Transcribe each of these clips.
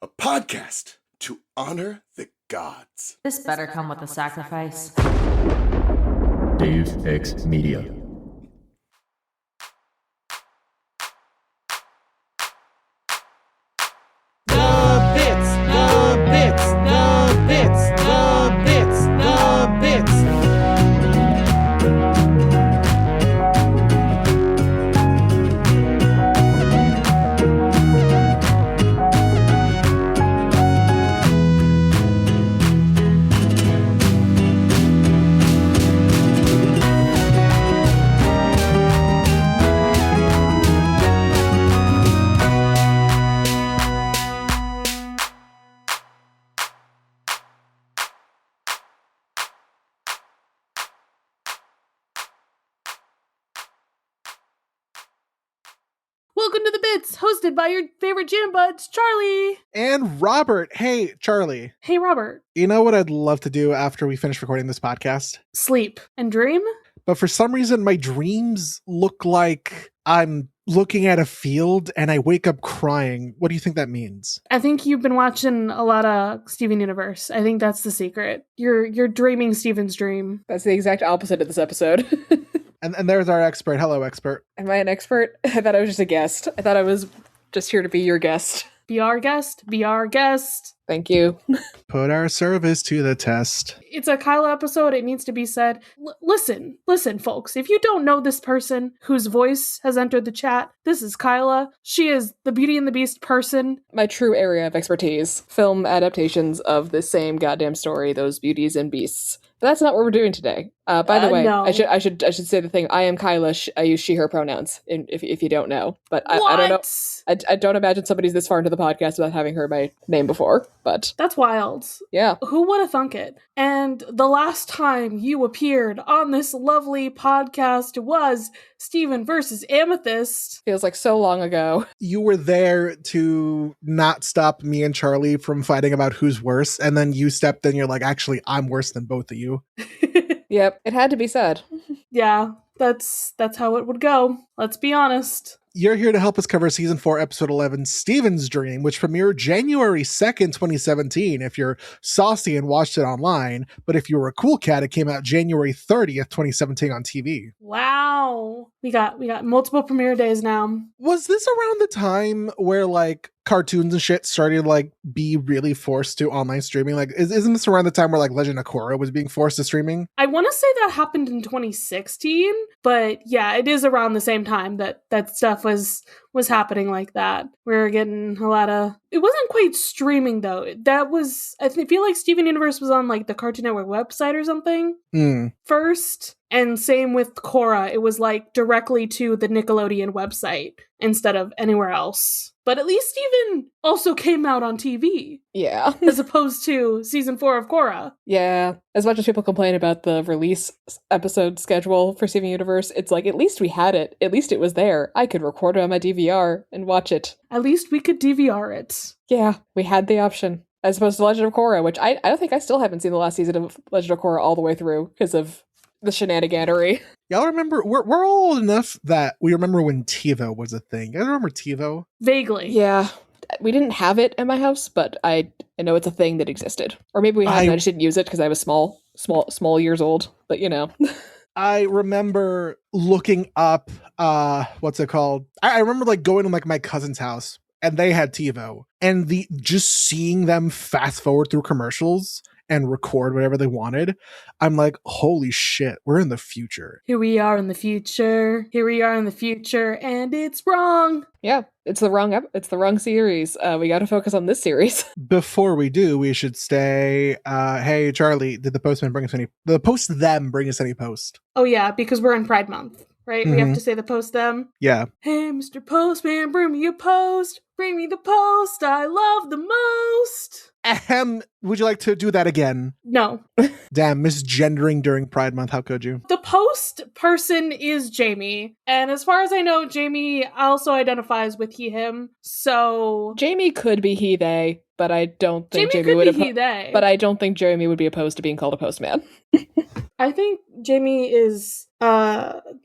a podcast to honor the gods. This better come with a sacrifice. Dave X Media. Welcome to The Bits, hosted by your favorite jam buds, Charlie. And Robert. Hey, Charlie. Hey, Robert. You know what I'd love to do after we finish recording this podcast? Sleep and dream? But for some reason, my dreams look like I'm looking at a field and I wake up crying. What do you think that means? I think you've been watching a lot of Steven Universe. I think that's the secret. You're dreaming Steven's dream. That's the exact opposite of this episode. And there's our expert. Hello, expert. Am I an expert? I thought I was just a guest. I thought I was just here to be your guest. Be our guest. Be our guest. Thank you. Put our service to the test. It's a Kyela episode. It needs to be said. Listen, folks. If you don't know this person whose voice has entered the chat, this is Kyela. She is the Beauty and the Beast person. My true area of expertise. Film adaptations of the same goddamn story, those beauties and beasts. But that's not what we're doing today. By the way, no. I should say the thing. I am Kyla. I use she/her pronouns. If you don't know, but I don't know. I don't imagine somebody's this far into the podcast without having heard my name before. But That's wild. yeah, Who would have thunk it? And the last time you appeared on this lovely podcast was Steven versus Amethyst. feels like so long ago. You were there to not stop me and Charlie from fighting about who's worse. And then you stepped in. You're like, actually, I'm worse than both of you. Yep, it had to be said. Yeah, that's how it would go. Let's be honest. You're here to help us cover Season 4, Episode 11, Steven's Dream, which premiered January 2nd, 2017, if you're saucy and watched it online. But if you were a cool cat, it came out January 30th, 2017 on TV. Wow. We got multiple premiere days now. Was this around the time where, like, cartoons and shit started, like, be really forced to online streaming? Like, isn't this around the time where, like, Legend of Korra was being forced to streaming? I want to say that happened in 2016, but yeah, it is around the same time that stuff was happening like that. We were getting a lot of... It wasn't quite streaming, though. That was... I feel like Steven Universe was on, like, the Cartoon Network website or something first. And same with Korra. It was, like, directly to the Nickelodeon website instead of anywhere else. But at least Steven also came out on TV. Yeah. As opposed to season 4 of Korra. Yeah. As much as people complain about the release episode schedule for Steven Universe, it's like, at least we had it. At least it was there. I could record it on my DVR and watch it. At least we could DVR it. Yeah, we had the option. As opposed to Legend of Korra, which I don't think I still haven't seen the last season of Legend of Korra all the way through because of the shenaniganery. Y'all remember, we're all old enough that we remember when TiVo was a thing. You guys remember TiVo? Vaguely. Yeah. We didn't have it at my house, but I know it's a thing that existed. Or maybe we had it, I just didn't use it because I was small years old. But, you know. I remember looking up, what's it called? I remember, like, going to, like, my cousin's house, and they had TiVo. And just seeing them fast forward through commercials and record whatever they wanted, I'm like, holy shit, we're in the future. Here we are in the future. Here we are in the future, and it's wrong. Yeah, it's the wrong series. We got to focus on this series. Before we do, we should say, hey, Charlie, did the postman bring us any post? Oh yeah, because we're in Pride Month, right? We have to say the post them. Yeah. Hey, Mr. Postman, bring me a post. Bring me the post I love the most. Ahem. Would you like to do that again? No. Damn, misgendering during Pride Month. How could you? The post person is Jamie. And as far as I know, Jamie also identifies with he, him. So Jamie could be he, they, but I don't think Jamie Jamie would could be he, they. But I don't think Jamie would be opposed to being called a postman. I think Jamie is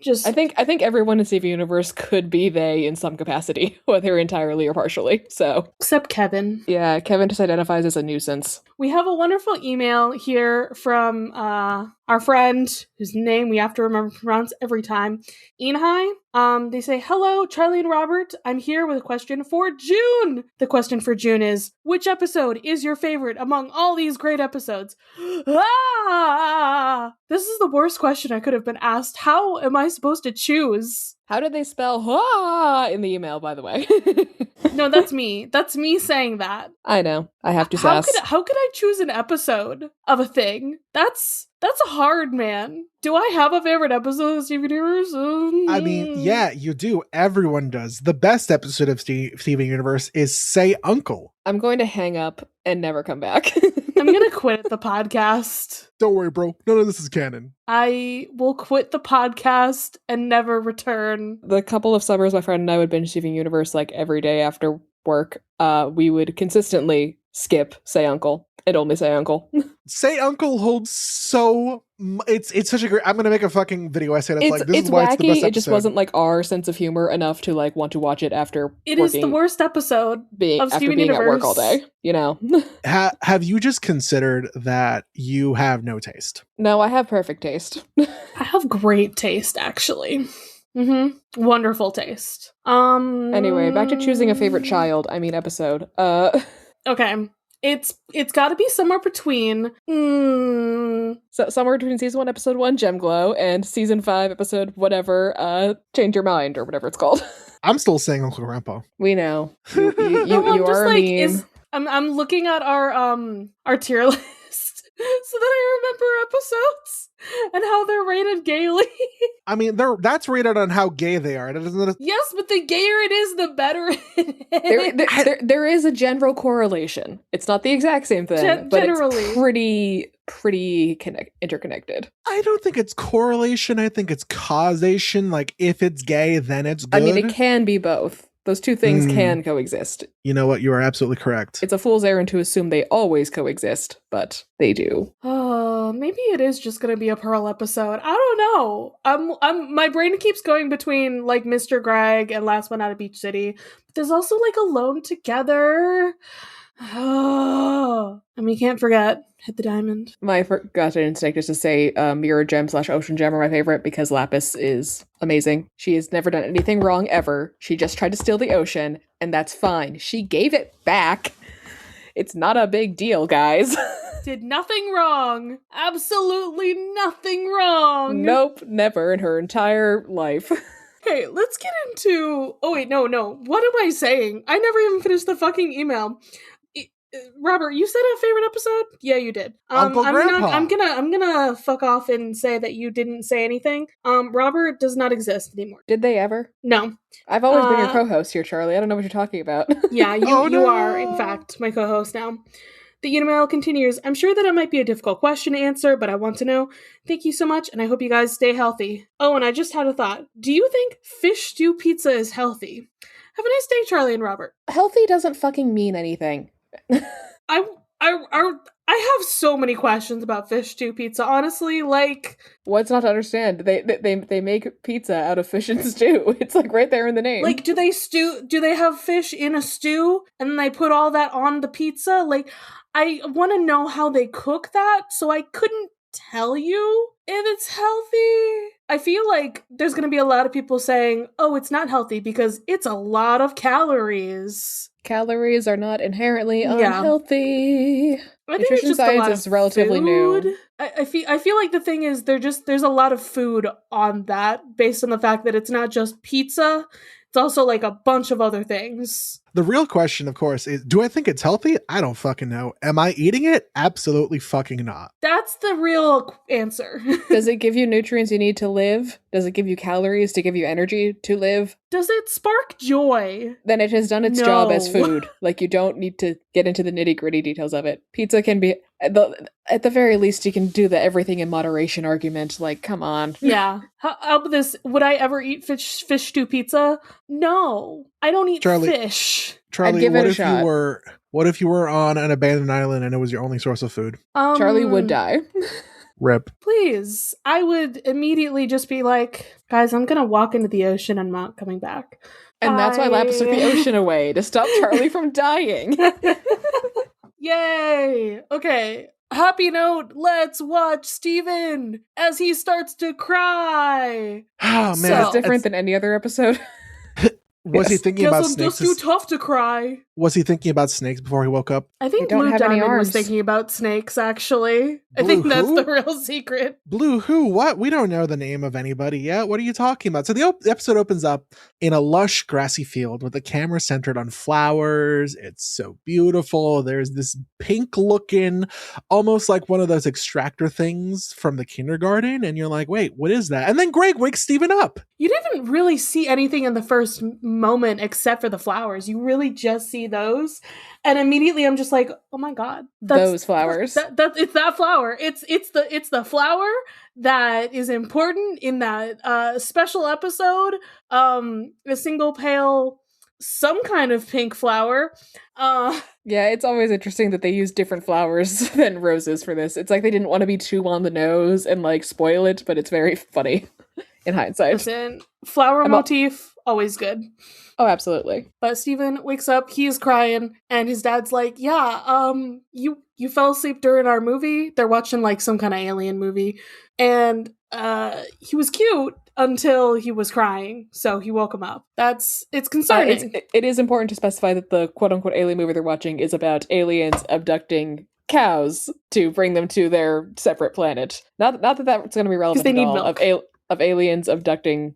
Just I think everyone in Steven Universe could be they in some capacity, whether entirely or partially. So except Kevin. Yeah, Kevin just identifies as a nuisance. We have a wonderful email here from our friend, whose name we have to remember to pronounce every time, Inhai. They say, hello, Charlie and Robert. I'm here with a question for June. The question for June is, which episode is your favorite among all these great episodes? This is the worst question I could have been asked. How am I supposed to choose? How did they spell "ha" in the email, by the way? No, that's me. That's me saying that. I know. I have to sass. How could I choose an episode of a thing? That's hard, man. Do I have a favorite episode of Steven Universe? I mean, yeah, you do. Everyone does. The best episode of Steven Universe is Say Uncle. I'm going to hang up and never come back. I'm going to quit the podcast. Don't worry, bro. None of this is canon. I will quit the podcast and never return. The couple of summers my friend and I would binge Steven Universe like every day after work, we would consistently skip Say Uncle and only Say Uncle. Say Uncle holds so... It's such a great... I'm going to make a fucking video essay that's like, this is why wacky. It's the best episode. It just wasn't like our sense of humor enough to like want to watch it after It is the worst episode of Steven Universe. At work all day, you know. Have you just considered that you have no taste? No, I have perfect taste. I have great taste, actually. Wonderful taste. Anyway, back to choosing a favorite episode. Okay. It's got to be somewhere between so somewhere between season 1 episode 1 Gem Glow and season 5 episode whatever Change Your Mind or whatever it's called. I'm still saying Uncle Grandpa. We know. You are like, a meme. I'm looking at our tier list so that I remember episodes and how they're rated gaily. I mean, that's rated on how gay they are. Yes, but the gayer it is, the better it is. There is a general correlation. It's not the exact same thing, but generally. It's pretty interconnected. I don't think it's correlation. I think it's causation. Like, if it's gay, then it's good. I mean, it can be both. Those two things can coexist. You know what? You are absolutely correct. It's a fool's errand to assume they always coexist, but they do. Oh, maybe it is just gonna be a Pearl episode. I don't know. My brain keeps going between like Mr. Greg and Last One Out of Beach City. But there's also like Alone Together. Oh, and we can't forget Hit the Diamond. My gut instinct is to say Mirror Gem / Ocean Gem are my favorite because Lapis is amazing. She has never done anything wrong ever. She just tried to steal the ocean, and that's fine. She gave it back. It's not a big deal, guys. Did nothing wrong. Absolutely nothing wrong. Nope, never in her entire life. Okay, let's get into... Oh, wait, no. What am I saying? I never even finished the fucking email. Robert, you said a favorite episode? Yeah, you did. Uncle Grandpa. I'm gonna fuck off and say that you didn't say anything. Robert does not exist anymore. Did they ever? No. I've always been your co-host here, Charlie. I don't know what you're talking about. Yeah, you are, in fact, my co-host now. The email continues, I'm sure that it might be a difficult question to answer, but I want to know. Thank you so much, and I hope you guys stay healthy. Oh, and I just had a thought. Do you think fish stew pizza is healthy? Have a nice day, Charlie and Robert. Healthy doesn't fucking mean anything. I have so many questions about fish stew pizza, honestly, like... What's not to understand? They make pizza out of fish and stew. It's like right there in the name. Like, do they have fish in a stew, and then they put all that on the pizza? Like, I want to know how they cook that, so I couldn't tell you if it's healthy. I feel like there's going to be a lot of people saying, oh, it's not healthy because it's a lot of calories. Calories are not inherently unhealthy. I think it's just a lot is relatively food. new. I feel like the thing is there's a lot of food on that based on the fact that it's not just pizza. It's also like a bunch of other things. The real question, of course, is do I think it's healthy? I don't fucking know. Am I eating it? Absolutely fucking not. That's the real answer. Does it give you nutrients you need to live? Does it give you calories to give you energy to live? Does it spark joy? Then it has done its job as food. Like, you don't need to get into the nitty-gritty details of it. Pizza can be, at the very least, you can do the everything in moderation argument. Like, come on. Yeah. How about this? Would I ever eat fish stew pizza? No. I don't eat fish. Charlie, I'd give it a shot. What if you were on an abandoned island and it was your only source of food? Charlie would die. Rip. Please. I would immediately just be like, guys, I'm gonna walk into the ocean and I'm not coming back. And that's why Lapis took the Bye. ocean away, to stop Charlie from dying. Yay! Okay. Happy note, let's watch Steven as he starts to cry. Oh, man. So- That's different than any other episode. Was he Yes. thinking Guess about I'm snakes? just too tough to cry. Was he thinking about snakes before he woke up? I think They don't Blue have any Diamond was arms. thinking about snakes, actually. I Blue think that's who? the real secret. Blue who? What? We don't know the name of anybody yet. What are you talking about? So the episode opens up in a lush grassy field with the camera centered on flowers. It's so beautiful. There's this pink looking, almost like one of those extractor things from the kindergarten. And you're like, wait, what is that? And then Greg wakes Steven up. You didn't really see anything in the first moment except for the flowers. You really just see those. And immediately I'm just like, oh my God. Those flowers. It's that flower. It's the flower that is important in that special episode. A single pale, some kind of pink flower. Yeah, it's always interesting that they use different flowers than roses for this. It's like they didn't want to be too on the nose and like spoil it, but it's very funny in hindsight. Listen, flower motif, always good. Oh, absolutely. But Steven wakes up, he is crying, and his dad's like, yeah, you fell asleep during our movie. They're watching like some kind of alien movie. And he was cute until he was crying, so he woke him up. It's concerning. It is important to specify that the quote-unquote alien movie they're watching is about aliens abducting cows to bring them to their separate planet. Not that that's going to be relevant they at need all. milk. Of aliens abducting,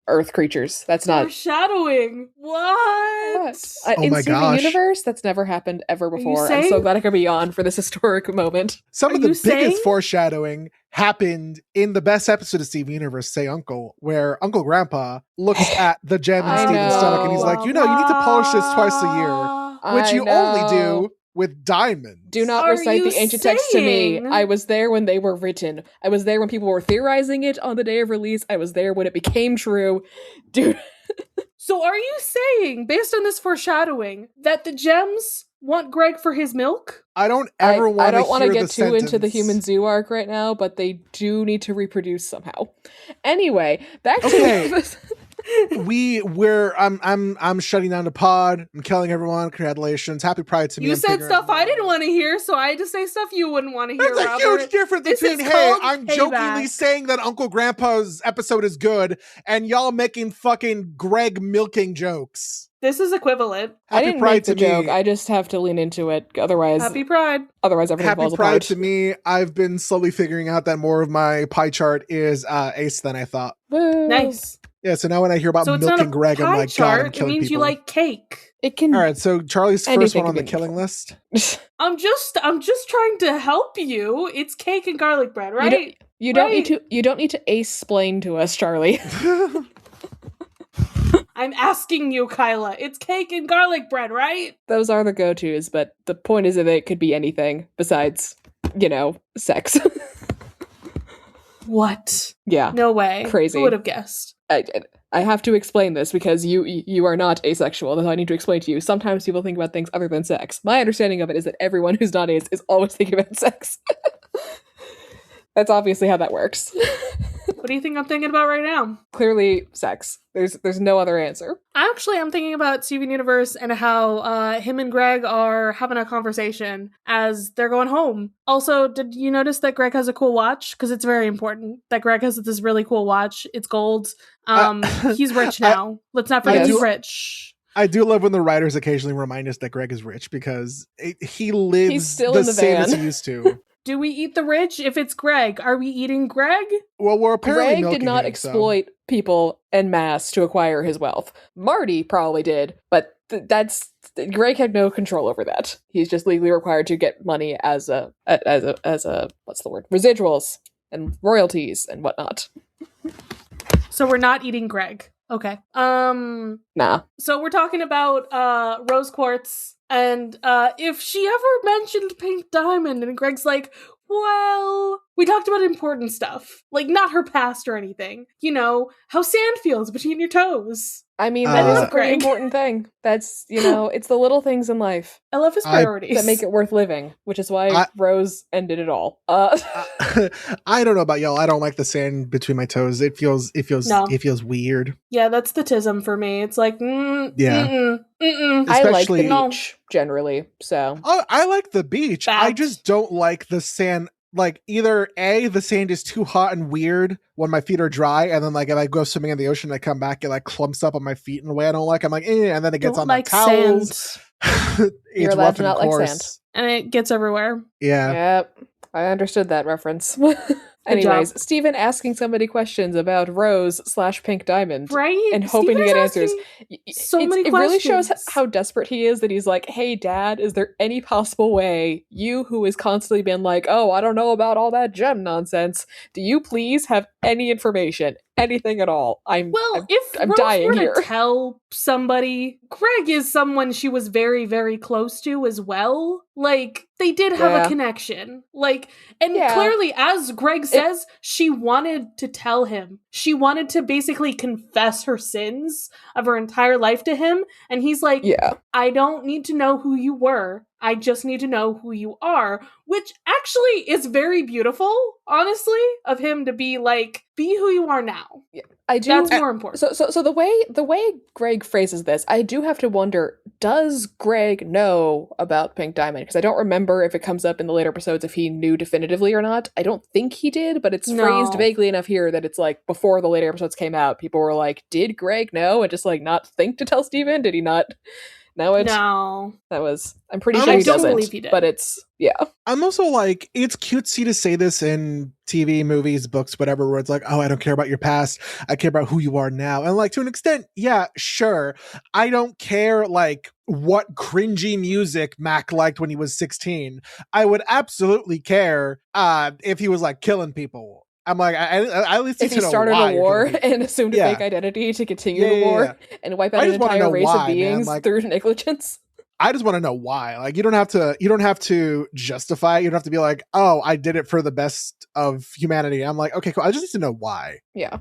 Earth creatures. That's not... Foreshadowing. What? Oh in my Steven gosh. Universe, that's never happened ever you before. I'm saying- so glad I could be on for this historic moment. Some Are of the you biggest saying- foreshadowing happened in the best episode of Steven Universe, Say Uncle, where Uncle Grandpa looks at the gem in I Steven's know. stomach and he's like, you need to polish this twice a year, which I you only know. do with diamonds. Do not Are recite you the ancient text to me. saying- I was there when they were written. I was there when people were theorizing it on the day of release. I was there when it became true. Dude. So are you saying, based on this foreshadowing, that the gems want Greg for his milk? I don't ever want to I don't want to hear get too into the sentence. human zoo arc right now, but they do need to reproduce somehow. Anyway, back to Okay. I'm shutting down the pod. I'm killing everyone. Congratulations. Happy Pride to me. You I'm said figuring stuff out- I didn't want to hear, so I had to say stuff you wouldn't want to hear, There's a Robert. huge difference This between, is hey, called I'm payback. jokingly saying that Uncle Grandpa's episode is good, and y'all making fucking Greg milking jokes. This is equivalent. I Happy didn't Pride make the to me. joke. I just have to lean into it. Otherwise, Happy Pride. everything Happy falls Pride apart. to me. I've been slowly figuring out that more of my pie chart is ace than I thought. Woo. Nice. Yeah, so now when I hear about So it's not milking a Greg, I'm pie like, chart. God, I'm it killing means people. you like cake. It can. All right, so Charlie's first Anything one on can the be killing list. I'm just trying to help you. It's cake and garlic bread, right? You don't need Right. to. You don't need to ace-splain to us, Charlie. I'm asking you, Kyla. It's cake and garlic bread, right? Those are the go-tos, but the point is that it could be anything besides, sex. What? Yeah. No way. Crazy. Who would have guessed? I have to explain this because you are not asexual. That's all I need to explain to you. Sometimes people think about things other than sex. My understanding of it is that everyone who's not ace is always thinking about sex. That's obviously how that works. What do you think I'm thinking about right now? Clearly, sex. There's no other answer. Actually, I'm thinking about Steven Universe and how him and Greg are having a conversation as they're going home. Also, did you notice that Greg has a cool watch? Because it's very important that Greg has this really cool watch. It's gold. He's rich now. Let's not forget I he's do- rich. I do love when the writers occasionally remind us that Greg is rich because he lives He's still the in the same van. as he used to. Do we eat the rich if it's Greg? Are we eating Greg? Well, we're apparently Greg milking did not him, so- exploit people en masse to acquire his wealth. Marty probably did, but Greg had no control over that. He's just legally required to get money as a what's the word? Residuals and royalties and whatnot. So we're not eating Greg. Okay. Nah. So we're talking about rose quartz, and if she ever mentioned pink diamond, and Greg's like, well, we talked about important stuff, like not her past or anything. You know, how sand feels between your toes. I mean, That that is is a pretty Greg. important thing. That's, it's the little things in life I love his priorities. that make it worth living, which is why Rose ended it all. I don't know about y'all. I don't like the sand between my toes. It feels No. weird. Yeah, that's the tism for me. It's like, Yeah. I like Especially- the beach generally, so. Oh, I like the beach. I Fact. just don't like the sand. Like either A, the sand is too hot and weird when my feet are dry, and then like if I go swimming in the ocean, I come back, it like clumps up on my feet in a way I don't like. I'm like, and then it gets don't on like the towels. sand. You're It's allowed rough to and not like coarse. sand. And it gets everywhere. Yeah. Yep. I understood that reference. Good Anyways, job. Steven asking somebody questions about Rose/Pink Diamond. Right? And hoping to Steven get is answers. asking so many It really shows questions. how desperate he is that he's like, hey, Dad, is there any possible way you who has constantly been like, oh, I don't know about all that gem nonsense, do you please have any information? Anything at all? I'm if Rose dying were here. to tell somebody, Greg is someone she was very, very close to as well. Like, they did have Yeah. a connection. Like, and Yeah. clearly, as Greg says, she wanted to tell him. She wanted to basically confess her sins of her entire life to him. And he's like, Yeah. I don't need to know who you were. I just need to know who you are, which actually is very beautiful, honestly, of him to be like, be who you are now. Yeah. I do. That's more important. So the way Greg phrases this, I do have to wonder, does Greg know about Pink Diamond? Because I don't remember if it comes up in the later episodes if he knew definitively or not. I don't think he did, but it's phrased No. vaguely enough here that it's like before the later episodes came out, people were like, did Greg know? And just like not think to tell Steven? Did he not know it? No. I'm pretty I sure he don't doesn't. believe he did. But it's, yeah. I'm also like, it's cutesy to say this in TV, movies, books, whatever, where it's like, oh, I don't care about your past. I care about who you are now. And like, to an extent, yeah, sure. I don't care like what cringy music Mac liked when he was 16. I would absolutely care if he was like killing people. I'm like, I at least If need he to know started why a you're war killing people. and assumed a Yeah. fake identity to continue Yeah, the yeah, war and wipe out I an just wanna entire know race why, of man. beings Like- through negligence. I just want to know why. Like, you don't have to justify it. You don't have to be like, oh, I did it for the best of humanity. I'm like, okay, cool. I just need to know why. Yeah.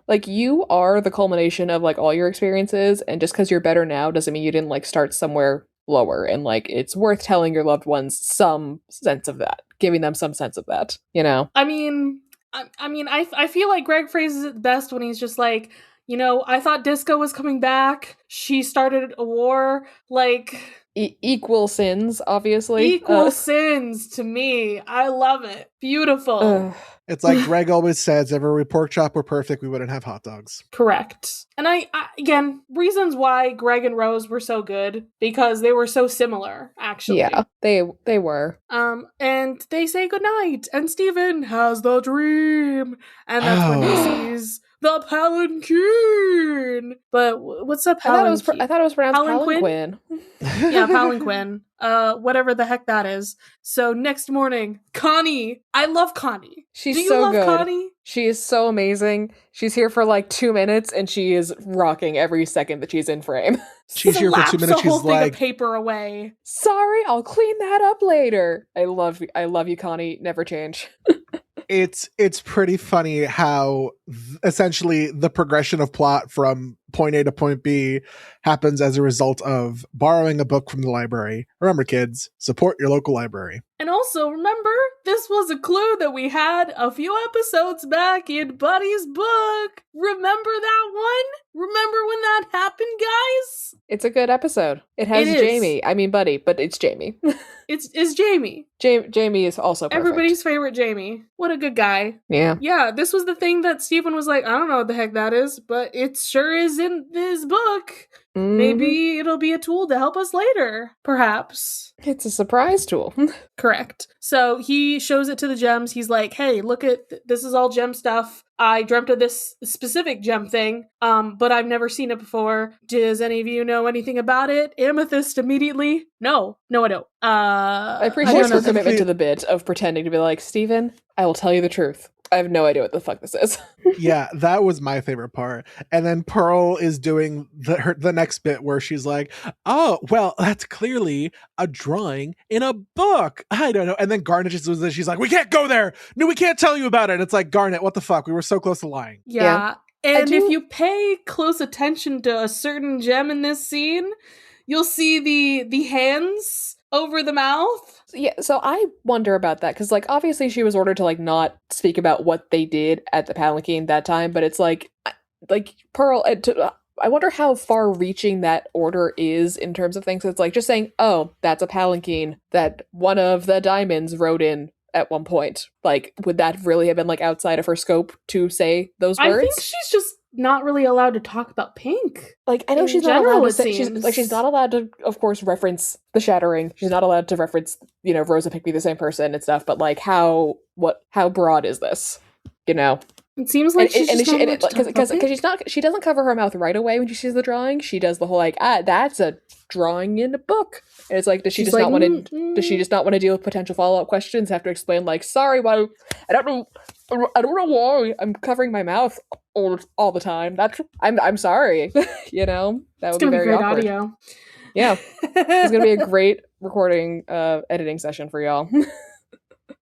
Like, you are the culmination of like all your experiences, and just because you're better now doesn't mean you didn't like start somewhere lower, and like it's worth telling your loved ones some sense of that, giving them some sense of that, you know. I mean, I feel like Greg phrases it best when he's just like, I thought disco was coming back. She started a war. Like, Equal sins, obviously. equal sins to me. I love it. Beautiful. It's like Greg always says, if every pork chop were perfect, we wouldn't have hot dogs. Correct. And I again, reasons why Greg and Rose were so good, because they were so similar, actually. Yeah, they were. And they say goodnight, and Steven has the dream, and that's when he sees the palanquin. But what's a palanquin? I thought it was pronounced Palanquin? palanquin. Yeah, palanquin. Whatever the heck that is. So next morning, Connie. I love Connie. She's Do you so love good. Connie? She is so amazing. She's here for like 2 minutes, and she is rocking every second that she's in frame. She's here for 2 Slaps minutes. a whole She's thing like, of paper away. Sorry, I'll clean that up later. I love you, Connie. Never change. it's pretty funny how essentially the progression of plot from point A to point B happens as a result of borrowing a book from the library. Remember, kids, support your local library. And also, remember, this was a clue that we had a few episodes back in Buddy's book. Remember that one? Remember when that happened, guys? It's a good episode. It has It is. Jamie. I mean, Buddy, but it's Jamie. It's Jamie. Jamie is also perfect. Everybody's favorite Jamie. What a good guy. Yeah. Yeah, this was the thing that Stephen was like, I don't know what the heck that is, but it sure is in this book. Mhm. Maybe it'll be a tool to help us later. Perhaps. It's a surprise tool. Correct. So he shows it to the gems. He's like, hey, look at this is all gem stuff. I dreamt of this specific gem thing, but I've never seen it before. Does any of you know anything about it? Amethyst immediately. No, I don't. I appreciate I your don't know. commitment to the bit of pretending to be like, Steven, I will tell you the truth. I have no idea what the fuck this is. Yeah, that was my favorite part. And then Pearl is doing the next bit where she's like, oh, well, that's clearly a drawing in a book. I don't know. And then Garnet just was there. She's like, we can't go there. No, we can't tell you about it. It's like, Garnet, what the fuck? We were so close to lying. Yeah. And if you pay close attention to a certain gem in this scene, you'll see the hands over the mouth. Yeah, so I wonder about that, because, like, obviously she was ordered to, like, not speak about what they did at the Palanquin that time, but it's like Pearl, I wonder how far-reaching that order is in terms of things. It's like just saying, oh, that's a Palanquin that one of the diamonds rode in at one point. Like, would that really have been, like, outside of her scope to say those words? I think she's just not really allowed to talk about Pink. Like, I know in she's not general, allowed to it say, she's not allowed to, of course, reference the shattering. She's not allowed to reference, you know, Rosa Pickby the same person and stuff, but, like, how broad is this? You know? It seems like she's just not allowed to talk about Pink. She doesn't cover her mouth right away when she sees the drawing. She does the whole, like, that's a drawing in a book. And it's like, does she just not want to deal with potential follow-up questions? Have to explain, like, sorry, why I don't know why I'm covering my mouth all the time. I'm sorry. You know, that would be very awkward. Audio. Yeah, it's gonna be a great recording editing session for y'all.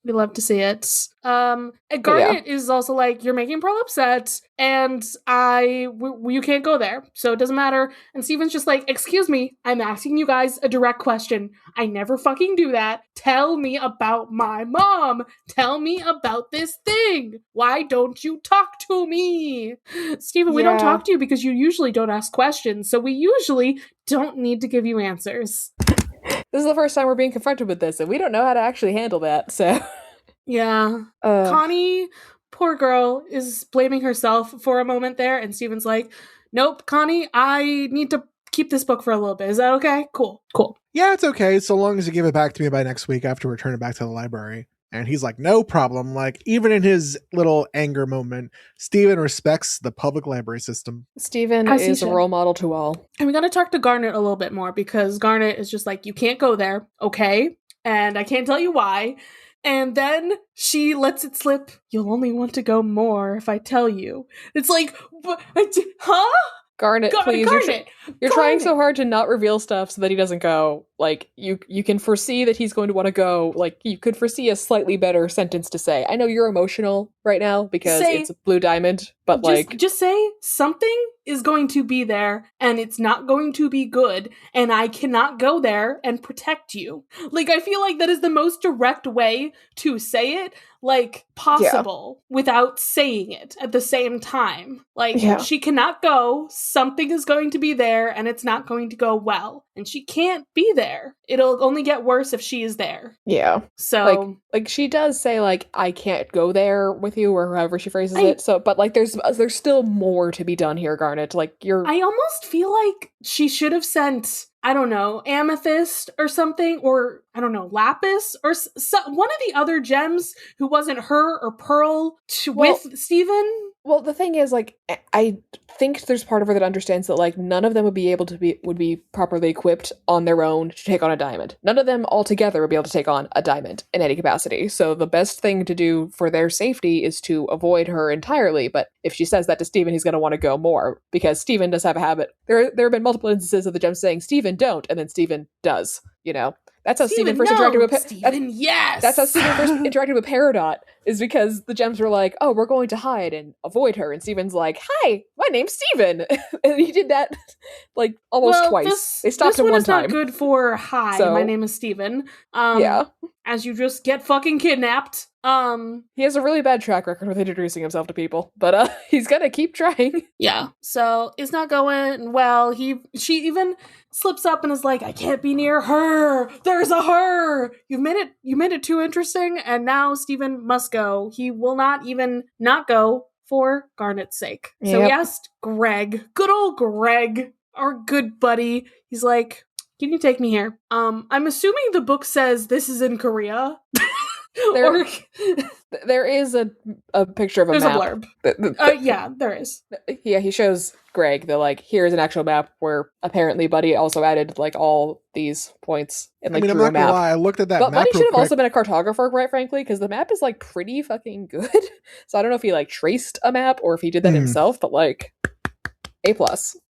We love to see it. And Garnet is also like, you're making Pearl upset, and you can't go there, so it doesn't matter. And Steven's just like, excuse me, I'm asking you guys a direct question. I never fucking do that. Tell me about my mom. Tell me about this thing. Why don't you talk to me? Steven, we don't talk to you because you usually don't ask questions, so we usually don't need to give you answers. This is the first time we're being confronted with this, and we don't know how to actually handle that, so... Yeah. Connie, poor girl, is blaming herself for a moment there, and Steven's like, nope, Connie, I need to keep this book for a little bit. Is that okay? Cool. Yeah, it's okay, so long as you give it back to me by next week after we return it back to the library. And he's like, no problem. Like, even in his little anger moment, Steven respects the public library system. Steven is a role model to all. And we gotta talk to Garnet a little bit more, because Garnet is just like, you can't go there, okay? And I can't tell you why. And then she lets it slip, you'll only want to go more if I tell you. It's like, huh? Garnet, please. You're trying so hard to not reveal stuff so that he doesn't go. Like, you can foresee that he's going to want to go. Like, you could foresee a slightly better sentence to say. I know you're emotional right now because it's a blue diamond, but just say something is going to be there and it's not going to be good, and I cannot go there and protect you. Like, I feel like that is the most direct way to say it, like, possible, without saying it at the same time. Like, she cannot go, something is going to be there, and it's not going to go well. And she can't be there. It'll only get worse if she is there. Yeah. So... Like she does say, like, I can't go there with you, or however she phrases it. So, but, like, there's still more to be done here, Garnet. Like, I almost feel like she should have sent, I don't know, amethyst or something, or, I don't know, lapis, or one of the other gems who wasn't her or Pearl with Steven. Well, the thing is, like, I think there's part of her that understands that, like, none of them would be properly equipped on their own to take on a diamond. None of them altogether would be able to take on a diamond in any capacity. So the best thing to do for their safety is to avoid her entirely. But if she says that to Steven, he's going to want to go more, because Steven does have a habit. There have been multiple instances of the gem saying, Steven, don't, and then Steven does, you know? That's how Steven first interacted with yes. That's how Steven first interacted with Peridot, is because the gems were like, "Oh, we're going to hide and avoid her," and Steven's like, "Hi, my name's Steven," and he did that like almost twice. They stopped him one time. This one is not good for "Hi, my name is Steven." As you just get fucking kidnapped. He has a really bad track record with introducing himself to people, but he's gonna keep trying. Yeah. So it's not going well. She even slips up and is like, I can't be near her. There's a her. You made it too interesting, and now Steven must go. He will not even not go for Garnet's sake. Yep. So he asked Greg, good old Greg, our good buddy. He's like, can you take me here? I'm assuming the book says this is in Korea. There is a picture of a map. There's a blurb. Yeah, there is. Yeah, he shows Greg the, like, here's an actual map where apparently Buddy also added, like, all these points and, like, I'm not gonna lie, I looked at that map. But Buddy should have quick. also been a cartographer, quite frankly, because the map is, like, pretty fucking good. So I don't know if he, like, traced a map or if he did that himself, but, like, A+.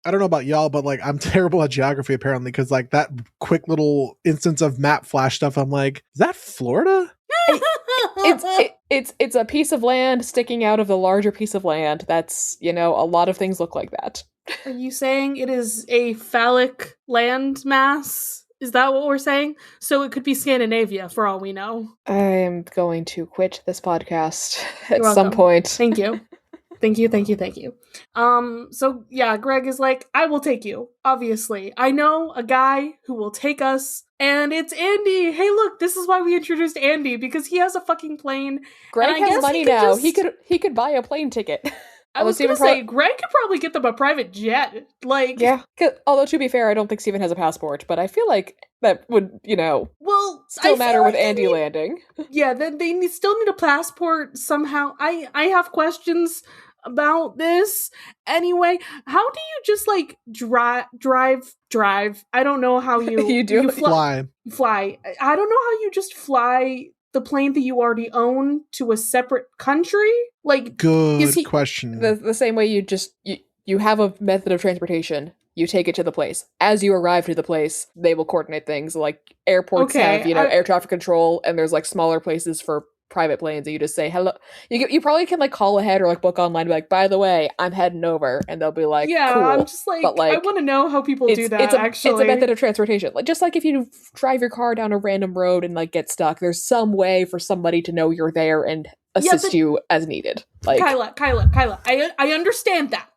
I don't know about y'all, but, like, I'm terrible at geography apparently, because, like, that quick little instance of map flash stuff, I'm like, is that Florida? It's a piece of land sticking out of the larger piece of land. That's, a lot of things look like that. Are you saying it is a phallic land mass? Is that what we're saying? So it could be Scandinavia for all we know. I am going to quit this podcast at You're some welcome. point. Thank you. Thank you. So yeah, Greg is like, I will take you, obviously. I know a guy who will take us, and it's Andy. Hey, look, this is why we introduced Andy, because he has a fucking plane. Greg has money now. He could buy a plane ticket. I was gonna say, Greg could probably get them a private jet. Like, yeah. Although, to be fair, I don't think Steven has a passport, but I feel like that would, still matter with Andy landing. Yeah, then they still need a passport somehow. I have questions about this. Anyway, how do you just, like, drive? I don't know how you... You do? Fly. I don't know how you just fly the plane that you already own to a separate country? Like, good question. The same way you have a method of transportation, you take it to the place. As you arrive to the place, they will coordinate things. Like airports have, air traffic control, and there's like smaller places for private planes that you just say hello. You probably can like call ahead or like book online and be like, by the way, I'm heading over, and they'll be like, yeah, cool. I'm just like, but, like, I want to know how people do that. Actually, it's a method of transportation. Like just like if you drive your car down a random road and like get stuck, there's some way for somebody to know you're there and assist you as needed. Like Kyla, I understand that.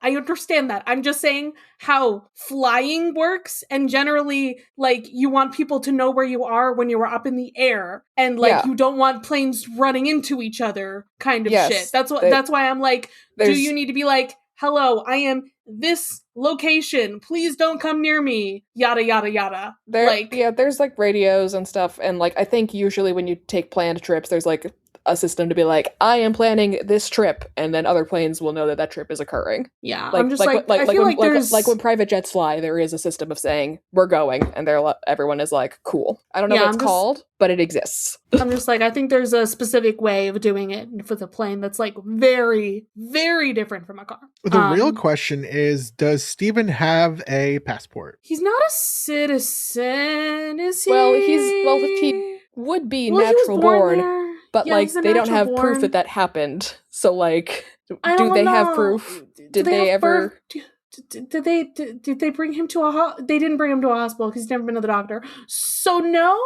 I'm just saying how flying works, and generally, like, you want people to know where you are when you're up in the air, and like you don't want planes running into each other, kind of shit. That's why I'm like, do you need to be like, hello, I am this location, please don't come near me, yada yada yada. There's like radios and stuff, and like I think usually when you take planned trips, there's like a system to be like, I am planning this trip, and then other planes will know that trip is occurring. Yeah, I'm just like I feel like there's like when private jets fly, there is a system of saying we're going, and everyone is like, cool. I don't know what it's called, but it exists. I'm just like, I think there's a specific way of doing it with a plane that's like very, very different from a car. The real question is, does Steven have a passport? He's not a citizen, is he? He would be natural born. But like they don't have proof that happened. So like, do they have proof? Did they ever? Did they bring him to they didn't bring him to a hospital because he's never been to the doctor. So no.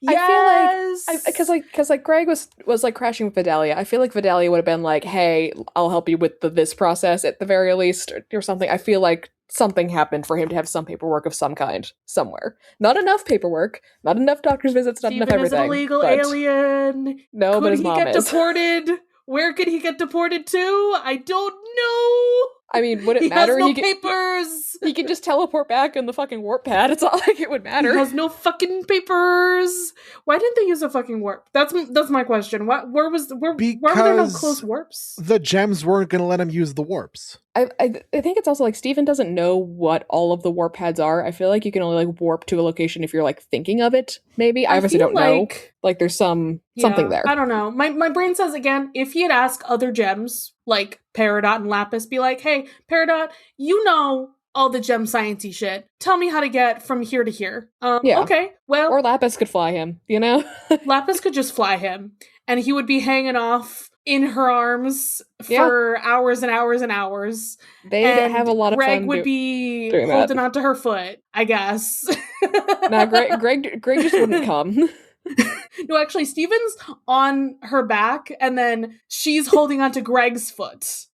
Yes. I feel like because Greg was like crashing with Vidalia. I feel like Vidalia would have been like, hey, I'll help you with this process at the very least, or something. I feel like something happened for him to have some paperwork of some kind somewhere. Not enough paperwork, not enough doctor's visits, not enough everything. Is an illegal alien. No, but his mom is. Could he get deported? Where could he get deported to? I don't know. I mean, would it matter? He has no papers. He can just teleport back in the fucking warp pad. It's not like it would matter. He has no fucking papers. Why didn't they use a fucking warp? That's my question. Why were there no close warps? The gems weren't going to let him use the warps. I think it's also like Steven doesn't know what all of the warp pads are. I feel like you can only like warp to a location if you're like thinking of it. Maybe I obviously don't know. Like there's something there. I don't know. My brain says again, if he had asked other gems like Peridot and Lapis, be like, hey, Peridot, you know all the gem sciencey shit. Tell me how to get from here to here. Okay, well, or Lapis could fly him. Lapis could just fly him, and he would be hanging off in her arms for hours and hours and hours. They'd have a lot of Greg fun. Would be holding onto her foot, I guess. Nah, Greg just wouldn't come. No, actually, Steven's on her back, and then she's holding onto Greg's foot.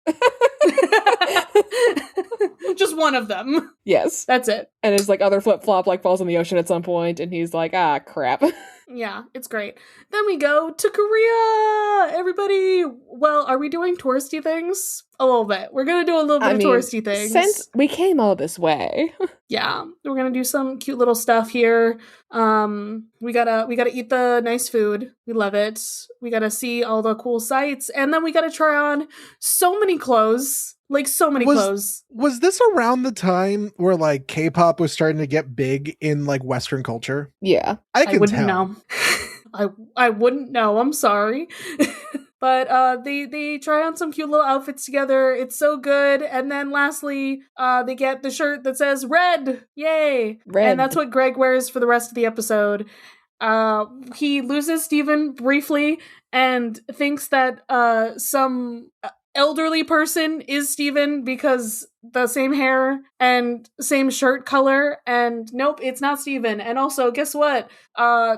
Just one of them. Yes. That's it. And his like other flip-flop like falls in the ocean at some point, and he's like, ah, crap. Yeah, it's great. Then we go to Korea! Everybody! Well, are we doing touristy things? A little bit. We're gonna do a little bit of touristy things. Since we came all this way. Yeah, we're gonna do some cute little stuff here. We gotta eat the nice food. We love it. We gotta see all the cool sights, and then we gotta try on so many clothes. Like so many clothes. Was this around the time where like K-pop was starting to get big in like Western culture? Yeah. I wouldn't tell. Know. I wouldn't know. I'm sorry. But they try on some cute little outfits together. It's so good. And then lastly, they get the shirt that says red. Yay. Red. And that's what Greg wears for the rest of the episode. He loses Steven briefly and thinks that some elderly person is Steven because the same hair and same shirt color, and nope, it's not Steven. And also, guess what?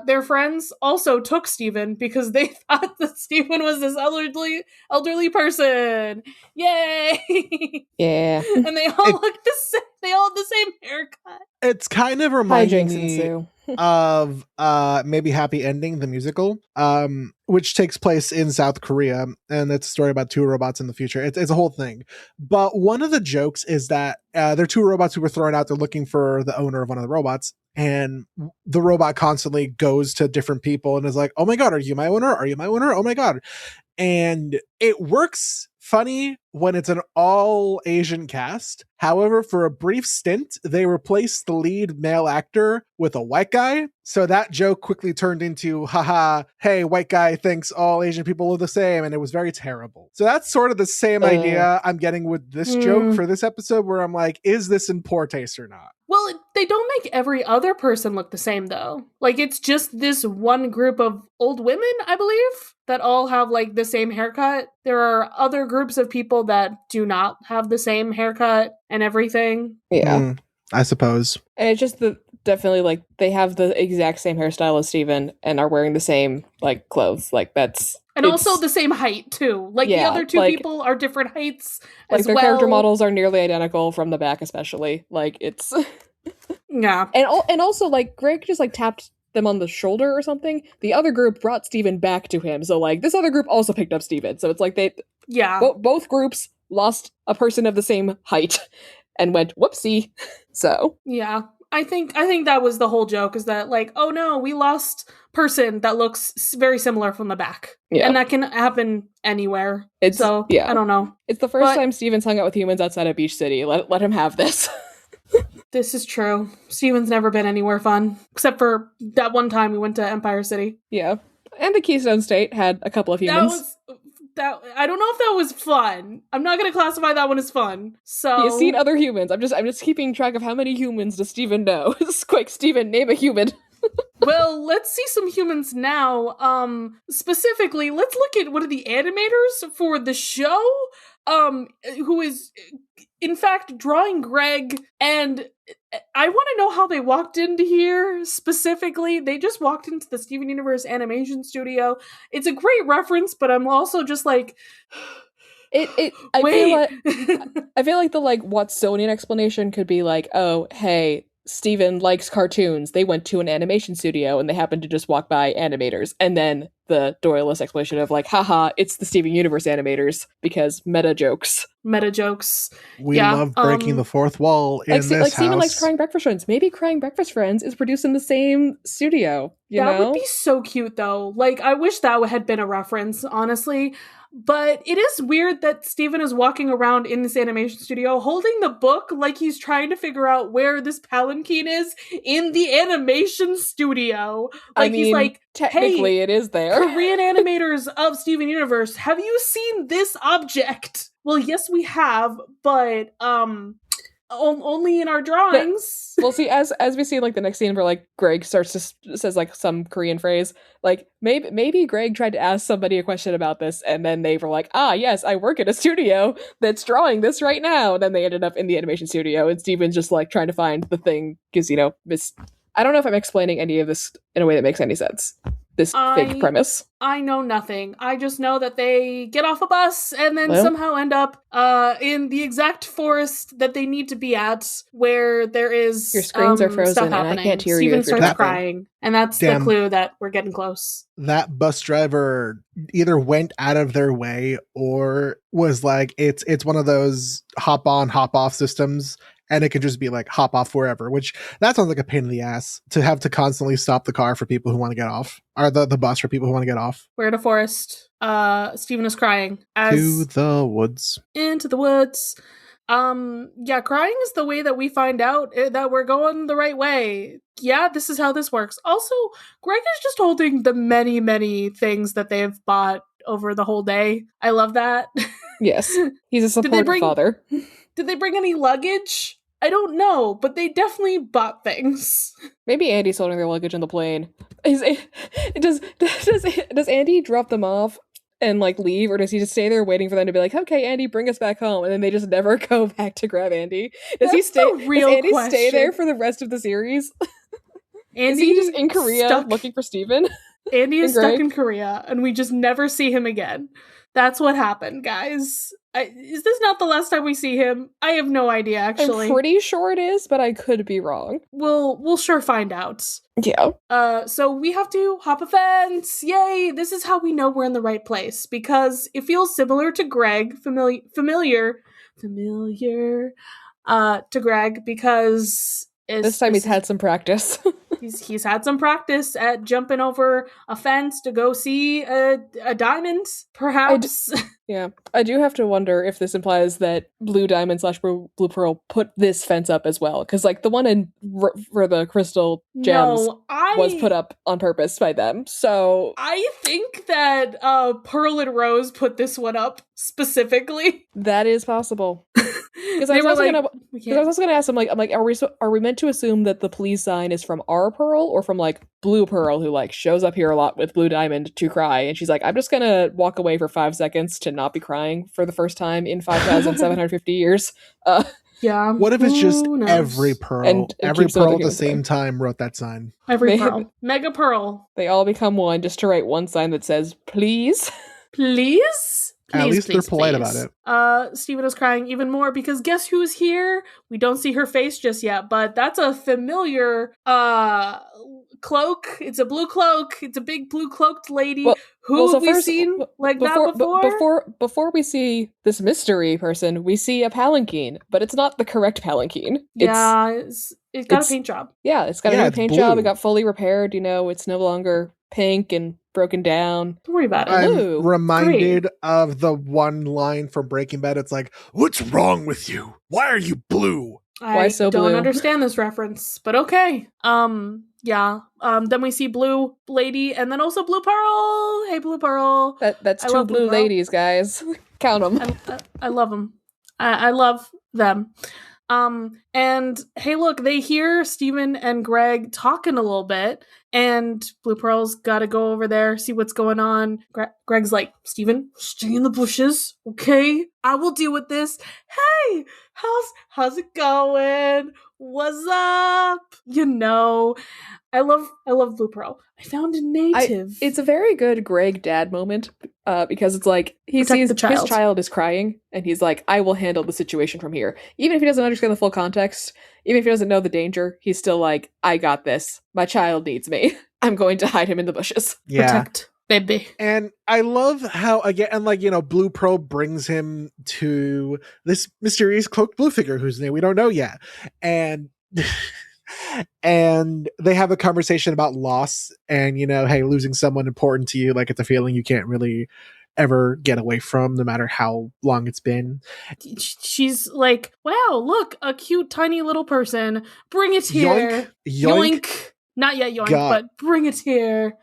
Their friends also took Steven because they thought that Steven was this elderly person. Yay! Yeah. And they all look the same. They all have the same haircut. It's kind of reminding Hijinks me ensue. of maybe Happy Ending, the musical, which takes place in South Korea, and it's a story about two robots in the future. It's a whole thing. But one of the jokes is that there are two robots who were thrown out. They're looking for the owner of one of the robots, and the robot constantly goes to different people and is like, "Oh my god, are you my owner? Are you my owner? Oh my god." And it works funny when it's an all Asian cast. However, for a brief stint, they replaced the lead male actor with a white guy. So that joke quickly turned into, haha, hey, white guy thinks all Asian people are the same. And it was very terrible. So that's sort of the same idea I'm getting with this joke for this episode, where I'm like, is this in poor taste or not? Well, they don't make every other person look the same, though. Like, it's just this one group of old women, I believe, that all have, like, the same haircut. There are other groups of people that do not have the same haircut and everything. Yeah. I suppose. And it's just definitely, like, they have the exact same hairstyle as Steven and are wearing the same, like, clothes. Like, that's... And also the same height, too. Like, the other two people are different heights as their well. character models are nearly identical from the back, especially. Like, it's... Yeah. And also, like, Greg just, like, tapped them on the shoulder or something. The other group brought Steven back to him. So, like, this other group also picked up Steven. So it's like they... Yeah. Both groups lost a person of the same height and went, whoopsie. So... Yeah. I think that was the whole joke, is that, like, oh no, we lost person that looks very similar from the back. Yeah. And that can happen anywhere. I don't know. It's the first time Steven's hung out with humans outside of Beach City. Let him have this. This is true. Steven's never been anywhere fun, except for that one time we went to Empire City. Yeah. And the Keystone State had a couple of humans. I don't know if that was fun. I'm not going to classify that one as fun. So You've seen other humans. I'm just keeping track of how many humans does Steven know. Quick, Steven, name a human. Well, let's see some humans now. Specifically, let's look at one of the animators for the show, who is, in fact, drawing Greg, and I want to know how they walked into here specifically. They just walked into the Steven Universe animation studio. It's a great reference, but I'm also just like... I feel like the, like, Watsonian explanation could be like, oh, hey, Steven likes cartoons. They went to an animation studio and they happened to just walk by animators. And then the Doyle-less explanation of, like, haha, it's the Steven Universe animators because meta jokes. We love breaking the fourth wall in this house. Steven likes Crying Breakfast Friends. Maybe Crying Breakfast Friends is produced in the same studio. That would be so cute, though. Like, I wish that had been a reference, honestly. But it is weird that Steven is walking around in this animation studio holding the book like he's trying to figure out where this palanquin is in the animation studio. Like, he's like, technically hey, it is there. Korean animators of Steven Universe, have you seen this object? Well, yes, we have, but only in our drawings. Well, see, as we see, like, the next scene where, like, Greg starts to says, like, some Korean phrase, like, maybe Greg tried to ask somebody a question about this, and then they were like, ah, yes, I work at a studio that's drawing this right now, and then they ended up in the animation studio, and Steven's just, like, trying to find the thing, because, you know, I don't know if I'm explaining any of this in a way that makes any sense. This fake premise. I know nothing. I just know that they get off a bus and then somehow end up in the exact forest that they need to be at, where there is your screens are frozen and I can't hear Steven you. Steven starts crying, and that's the clue that we're getting close. That bus driver either went out of their way or was like, it's one of those hop on, hop off systems. And it can just be like hop off wherever, which that sounds like a pain in the ass to have to constantly stop the car for people who want to get off, or the bus for people who want to get off. We're in a forest. Steven is crying. To the woods. Into the woods. Yeah, crying is the way that we find out that we're going the right way. Yeah, this is how this works. Also, Greg is just holding the many, many things that they've bought over the whole day. I love that. Yes, he's a supportive father. Did they bring any luggage? I don't know, but they definitely bought things. Maybe Andy's holding their luggage on the plane. Does Andy drop them off and like leave, or does he just stay there waiting for them to be like, okay, Andy, bring us back home, and then they just never go back to grab Andy? Does he That's stay? the real does Andy question. stay there for the rest of the series? Andy Is he just in Korea stuck- looking for Steven? Andy is and Greg? stuck in Korea, and we just never see him again. That's what happened, guys. Is this not the last time we see him? I have no idea, actually. I'm pretty sure it is, but I could be wrong. We'll sure find out. Yeah. So we have to hop a fence. Yay! This is how we know we're in the right place, because it feels similar to Greg, familiar to Greg, because This time he's had some practice. he's had some practice at jumping over a fence to go see a diamond, perhaps. Yeah, I do have to wonder if this implies that Blue Diamond / Blue Pearl put this fence up as well, because like the one in for the crystal gems was put up on purpose by them. So I think that Pearl and Rose put this one up specifically. That is possible. Because I They was were also like, gonna, we because I was can't. also gonna ask him like, are we meant to assume that the please sign is from our Pearl or from like Blue Pearl, who like shows up here a lot with Blue Diamond to cry, and she's like, I'm just gonna walk away for 5 seconds to not be crying for the first time in 5,750 years. Yeah. What if it's just who knows? every Pearl? And it Every keeps them at Pearl the at the gameplay. same time wrote that sign. Every They- Pearl. Mega Pearl. They all become one just to write one sign that says please. Please? At Please, least they're please, polite please. about it. Steven is crying even more because guess who's here? We don't see her face just yet, but that's a familiar cloak. It's a blue cloak. It's a big blue cloaked lady. Who have we seen like that before? Before we see this mystery person, we see a palanquin, but it's not the correct palanquin. Yeah, it's got a paint job. Yeah, it's got a Yeah, new it's paint job. blue. It got fully repaired. It's no longer pink and broken down. Don't worry about it. Blue. I'm reminded of the one line from Breaking Bad. It's like, What's wrong with you? Why are you blue? Why I so don't blue? understand this reference, but okay. Yeah. Then we see Blue Lady and then also Blue Pearl. Hey, Blue Pearl. That's I two love blue Blue Pearl. ladies, guys. Count them. I love them. I love them. And hey, look, they hear Steven and Greg talking a little bit, and Blue Pearl's got to go over there, see what's going on. Greg's like, Steven, stay in the bushes, okay? I will deal with this. Hey, how's it going? What's up? I love Blue Pearl. I found a native. It's a very good Greg dad moment because it's like he Protect sees the child. his child is crying and he's like, I will handle the situation from here. Even if he doesn't understand the full context, even if he doesn't know the danger, he's still like, I got this. My child needs me. I'm going to hide him in the bushes. yeah. Protect baby. And I love how, again, and like, Blue Pearl brings him to this mysterious cloaked blue figure whose name we don't know yet. And and they have a conversation about loss and, hey, losing someone important to you, like it's a feeling you can't really ever get away from, no matter how long it's been. She's like, wow, look, a cute tiny little person. Bring it here. Yoink. Not yet yoink, God. but bring it here.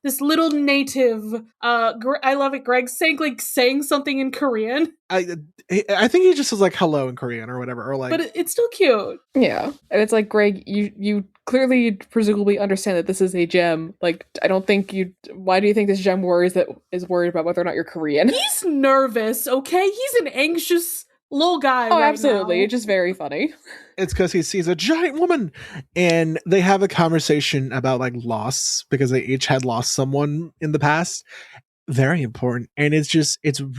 This little native. I love it. Greg's saying something in Korean, I think he just was like hello in Korean or whatever, or like, but it's still cute. Yeah. And it's like, Greg, you clearly presumably understand that this is a gem. Like, I don't think why do you think this gem is worried about whether or not you're Korean? He's nervous, okay? He's an anxious little guy. Oh, right absolutely. now. It's just very funny. it's because he sees a giant woman, and they have a conversation about like loss because they each had lost someone in the past. Very important, and it's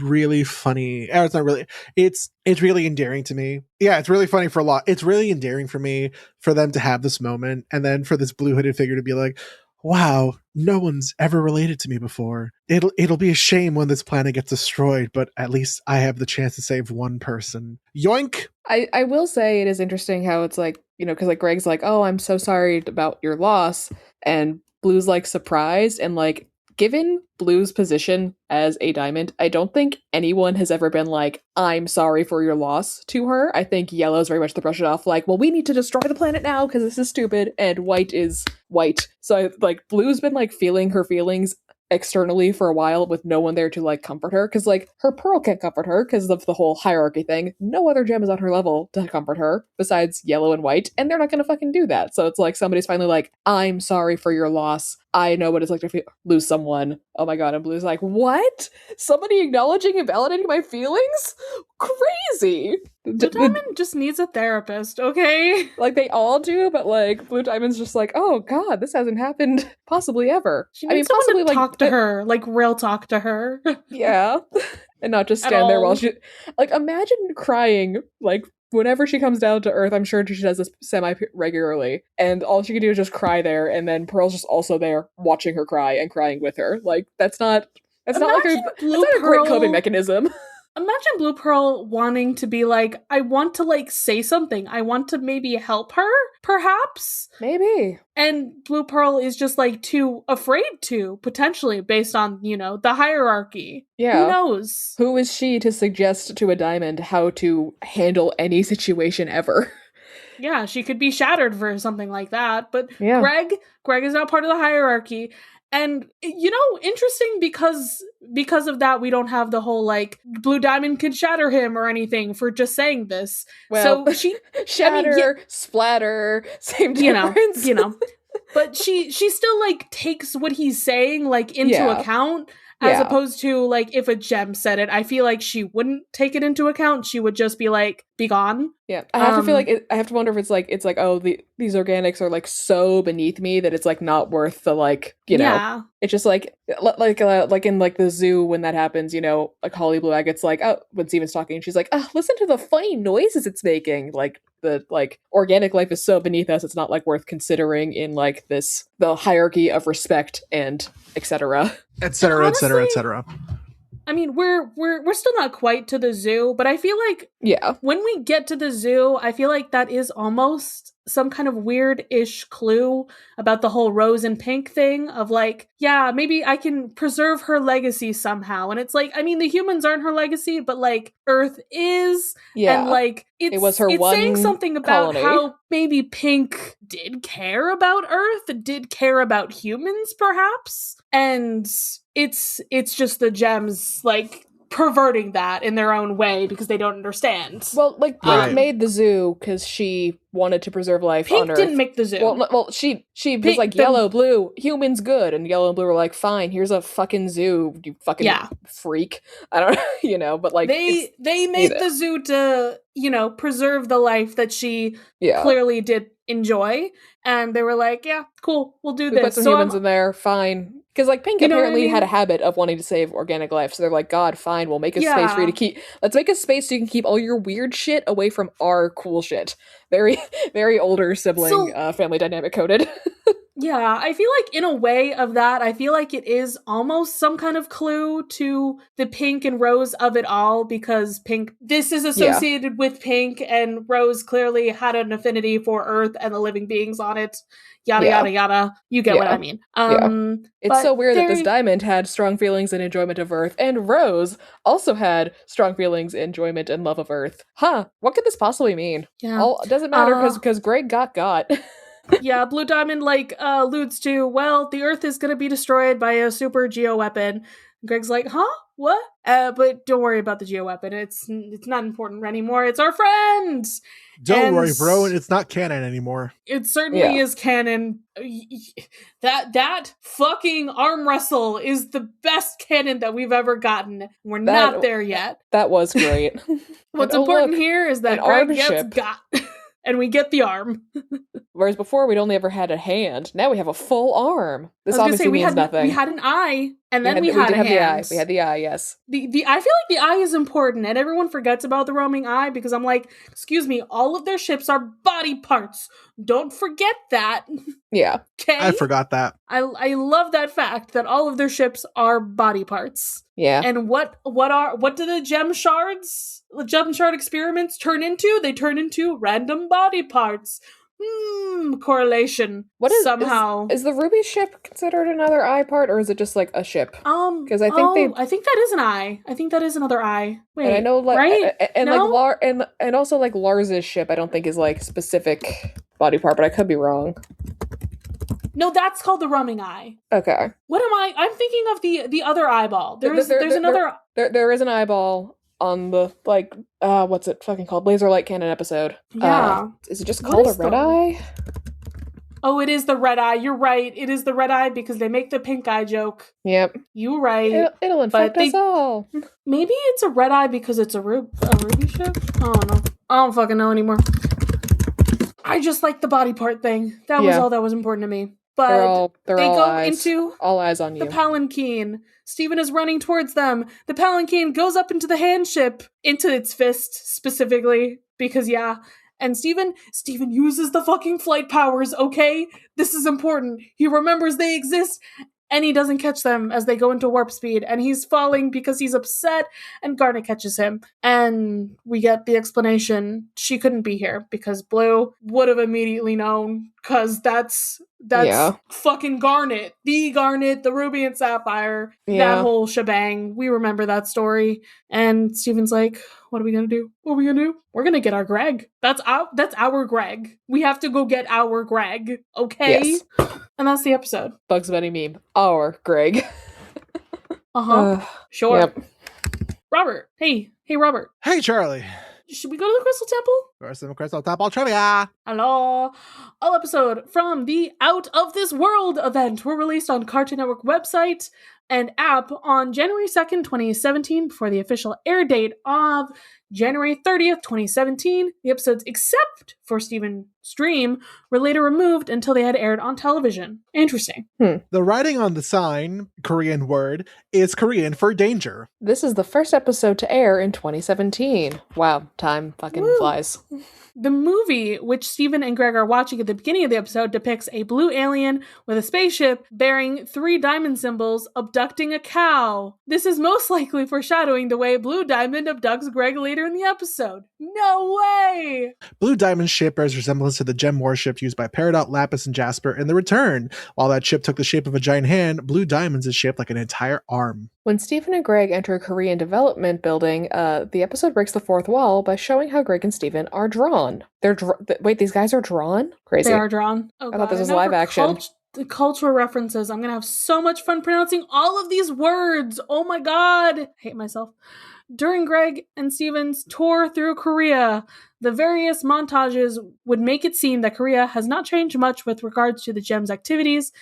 really funny. It's not really. It's really endearing to me. Yeah, it's really funny for a lot. It's really endearing for me for them to have this moment, and then for this blue hooded figure to be like, "Wow, no one's ever related to me before. It'll be a shame when this planet gets destroyed, but at least I have the chance to save one person." Yoink. I will say it is interesting how it's like, because like Greg's like, oh, I'm so sorry about your loss. And Blue's like surprised. And like, given Blue's position as a diamond, I don't think anyone has ever been like, I'm sorry for your loss to her. I think Yellow's very much to brush it off like, well, we need to destroy the planet now because this is stupid. And White is White. So like Blue's been like feeling her feelings externally for a while with no one there to like comfort her, because like her pearl can't comfort her because of the whole hierarchy thing. No other gem is on her level to comfort her besides yellow and white, and they're not gonna fucking do that. So it's like somebody's finally like, I'm sorry for your loss. I know what it's like to lose someone. Oh my god, and Blue's like, what? Somebody acknowledging and validating my feelings? Crazy. Blue Diamond just needs a therapist, okay? Like they all do, but like Blue Diamond's just like, oh god, this hasn't happened possibly ever. She needs someone possibly to talk to her, like real talk to her. Yeah. And not just stand there while she like imagine crying like whenever she comes down to Earth. I'm sure she does this semi-regularly, and all she can do is just cry there, and then Pearl's just also there watching her cry and crying with her. Like that's not a great coping mechanism. Imagine Blue Pearl wanting to be like, I want to like say something. I want to maybe help her, perhaps. Maybe. And Blue Pearl is just like too afraid to, potentially, based on, you know, the hierarchy. Yeah. Who knows? Who is she to suggest to a diamond how to handle any situation ever? Yeah, she could be shattered for something like that. But yeah. Greg is not part of the hierarchy. And, you know, interesting because of that, we don't have the whole, like, Blue Diamond could shatter him or anything for just saying this. Well, so she... shatter, splatter, same difference. You know. But she still, like, takes what he's saying, like, into account. As opposed to, like, if a gem said it, I feel like she wouldn't take it into account. She would just be like, be gone. Yeah, I have to feel like I have to wonder if it's like oh these organics are like so beneath me that it's like not worth the like, you know. It's just like in like the zoo when that happens, you know, like Holly Blue Agate's like, oh, when Steven's talking, she's like, oh, listen to the funny noises it's making. Like the like organic life is so beneath us, it's not like worth considering in like the hierarchy of respect and etc. etc. etc. etc. I mean, we're still not quite to the zoo, but I feel like when we get to the zoo, I feel like that is almost some kind of weird-ish clue about the whole Rose and Pink thing of like, yeah, maybe I can preserve her legacy somehow. And it's like, I mean, the humans aren't her legacy, but like Earth is. Yeah. And like it was her one saying something about colony. How maybe Pink did care about Earth, did care about humans, perhaps. And it's just the gems like perverting that in their own way because they don't understand. Well, like Pink made the zoo because she wanted to preserve life on Earth. Pink didn't make the zoo. Well, she was like yellow, blue, humans good, and yellow and blue were like, fine, here's a fucking zoo, you fucking freak. I don't know, you know, but like they made the zoo to, you know, preserve the life that she clearly did enjoy, and they were like, yeah, cool, we'll do this. Put some humans in there, fine. Because, like, Pink apparently had a habit of wanting to save organic life, so they're like, God, fine, we'll make a space for you to keep... Let's make a space so you can keep all your weird shit away from our cool shit. Very, very older sibling family dynamic coded. Yeah, I feel like in a way of that, I feel like it is almost some kind of clue to the Pink and Rose of it all, because this is associated with Pink, and Rose clearly had an affinity for Earth and the living beings on it. Yada, yada, yada. You get what I mean. It's so weird that this diamond had strong feelings and enjoyment of Earth, and Rose also had strong feelings, enjoyment, and love of Earth. Huh, what could this possibly mean? Yeah. It doesn't matter because Greg got. Yeah, Blue Diamond, like, alludes to, well, the Earth is going to be destroyed by a super geoweapon. Greg's like, huh? What? But don't worry about the geoweapon. It's not important anymore. It's our friends! Don't worry, bro. It's not canon anymore. It certainly is canon. That fucking arm wrestle is the best canon that we've ever gotten. We're not there yet. That was great. What's important here is that Greg gets got. And we get the arm. Whereas before, we'd only ever had a hand. Now we have a full arm. This obviously means nothing. We had an eye, and then we had a hand. We had the eye, yes. I feel like the eye is important, and everyone forgets about the roaming eye, because I'm like, excuse me, all of their ships are body parts. Don't forget that. Yeah. Okay? I forgot that. I love that fact, that all of their ships are body parts. Yeah. And what do the gem shard experiments turn into? They turn into random body parts. Correlation. What is somehow is the Ruby ship considered another eye part, or is it just like a ship? Because I think that is an eye. I think that is another eye. Wait, and I know, like, right? And no? Like and also like Lars's ship, I don't think is like specific body part, but I could be wrong. No, that's called the roaming eye. Okay. What am I? I'm thinking of the other eyeball. There's another. There is an eyeball on the, like, what's it fucking called? Laser Light Cannon episode. Yeah. Is it just What called a is red the- eye? Oh, it is the red eye. You're right. It is the red eye because they make the pink eye joke. Yep. You're right. It'll infect us all. Maybe it's a red eye because it's a ruby ship? I don't know. I don't fucking know anymore. I just like the body part thing. That was all that was important to me. But they're they all go eyes. into All eyes on you. the palanquin. Stephen is running towards them. The palanquin goes up into the handship, into its fist specifically, because and Stephen uses the fucking flight powers, okay? This is important. He remembers they exist, and he doesn't catch them as they go into warp speed, and he's falling because he's upset, and Garnet catches him. And we get the explanation she couldn't be here because Blue would have immediately known, because that's fucking Garnet. The Ruby and Sapphire. Yeah. That whole shebang. We remember that story. And Stephen's like, what are we gonna do? What are we gonna do? We're gonna get our Greg. That's our Greg. We have to go get our Greg. Okay? Yes. And that's the episode. Bugs Bunny meme. Our Greg. Sure. Yep. Robert. Hey, Robert. Hey, Charlie. Should we go to the Crystal Temple? First some Crystal Temple trivia. Hello. All episode from the Out of This World event were released on Cartoon Network website and app on January 2nd, 2017, before the official air date of January 30th, 2017. The episodes, except for Stephen's Dream, were later removed until they had aired on television. Interesting. The writing on the sign, Korean word, is Korean for danger. This is the first episode to air in 2017. Wow, time fucking flies. The movie, which Stephen and Greg are watching at the beginning of the episode, depicts a blue alien with a spaceship bearing 3 diamond symbols abducting a cow. This is most likely foreshadowing the way Blue Diamond abducts Greg later in the episode. No way! Blue Diamond's ship bears resemblance to the gem warship used by Peridot, Lapis, and Jasper in The Return. While that ship took the shape of a giant hand, Blue Diamond's is shaped like an entire arm. When Stephen and Greg enter a Korean development building, the episode breaks the fourth wall by showing how Greg and Stephen are drawn. Wait, these guys are drawn? Crazy. They are drawn. Oh, I thought this was now live for action. The cultural references. I'm going to have so much fun pronouncing all of these words. Oh my god. I hate myself. During Greg and Stephen's tour through Korea, the various montages would make it seem that Korea has not changed much with regards to the gem's activities.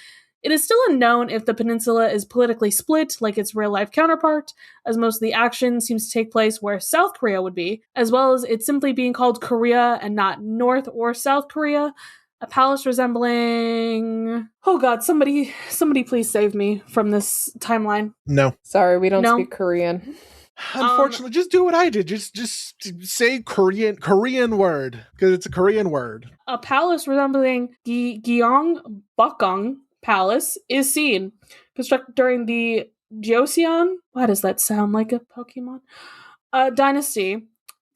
It is still unknown if the peninsula is politically split like its real-life counterpart, as most of the action seems to take place where South Korea would be, as well as it simply being called Korea and not North or South Korea. A palace resembling... Oh god, somebody please save me from this timeline. No. Sorry, we don't speak Korean. Unfortunately, just do what I did. Just say Korean word, because it's a Korean word. A palace resembling Gyeongbokgung Palace is seen, constructed during the Joseon. Why does that sound like a Pokemon? Dynasty.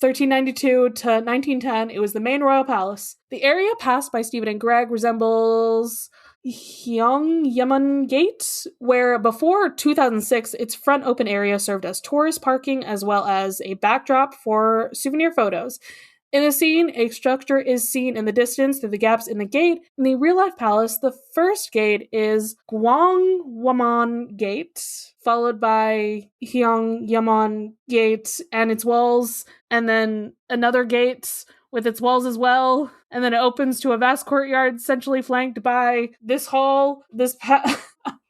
1392 to 1910, it was the main royal palace. The area passed by Stephen and Greg resembles Yeongyamon Gate, where before 2006, its front open area served as tourist parking as well as a backdrop for souvenir photos. In the scene, a structure is seen in the distance through the gaps in the gate. In the real-life palace, the first gate is Gwanghwamun Gate, followed by Hyeongyamon Gate and its walls, and then another gate with its walls as well, and then it opens to a vast courtyard essentially flanked by this hall,